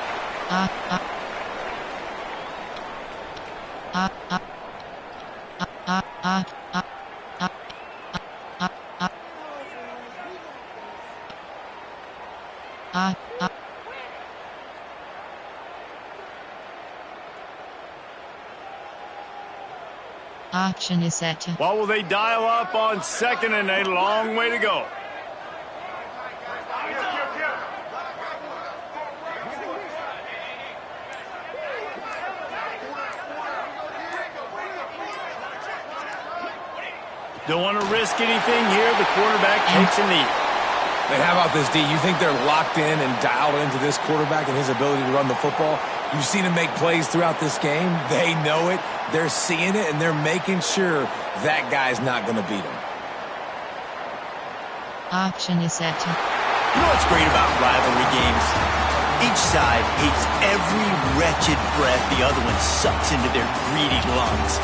Speaker 1: auction is set to.
Speaker 2: What will they dial up on second and a long way to go? Don't want to risk anything here. The quarterback takes a knee.
Speaker 3: And how about this, D? You think they're locked in and dialed into this quarterback and his ability to run the football? You've seen him make plays throughout this game. They know it. They're seeing it, and they're making sure that guy's not going to beat him.
Speaker 1: Auction is set to.
Speaker 8: You know what's great about rivalry games? Each side hates every wretched breath the other one sucks into their greedy lungs.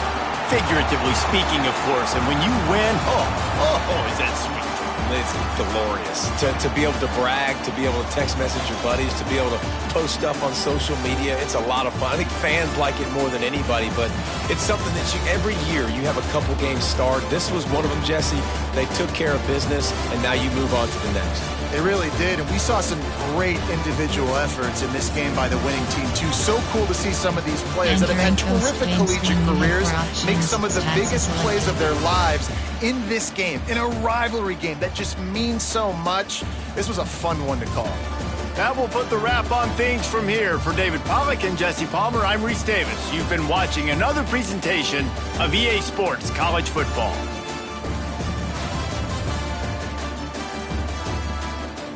Speaker 8: Figuratively speaking, of course, and when you win, oh, is that sweet.
Speaker 3: It's glorious to be able to brag, to be able to text message your buddies, to be able to post stuff on social media. It's a lot of fun. I think fans like it more than anybody, but it's something that every year you have a couple games start. This was one of them, Jesse. They took care of business, and now you move on to the next.
Speaker 4: They really did, and we saw some great individual efforts in this game by the winning team, too. So cool to see some of these players that have had terrific collegiate careers make some of the biggest plays of their lives in this game, in a rivalry game that just means so much. This was a fun one to call.
Speaker 2: That will put the wrap on things from here. For David Pollack and Jesse Palmer, I'm Reese Davis. You've been watching another presentation of EA Sports College Football.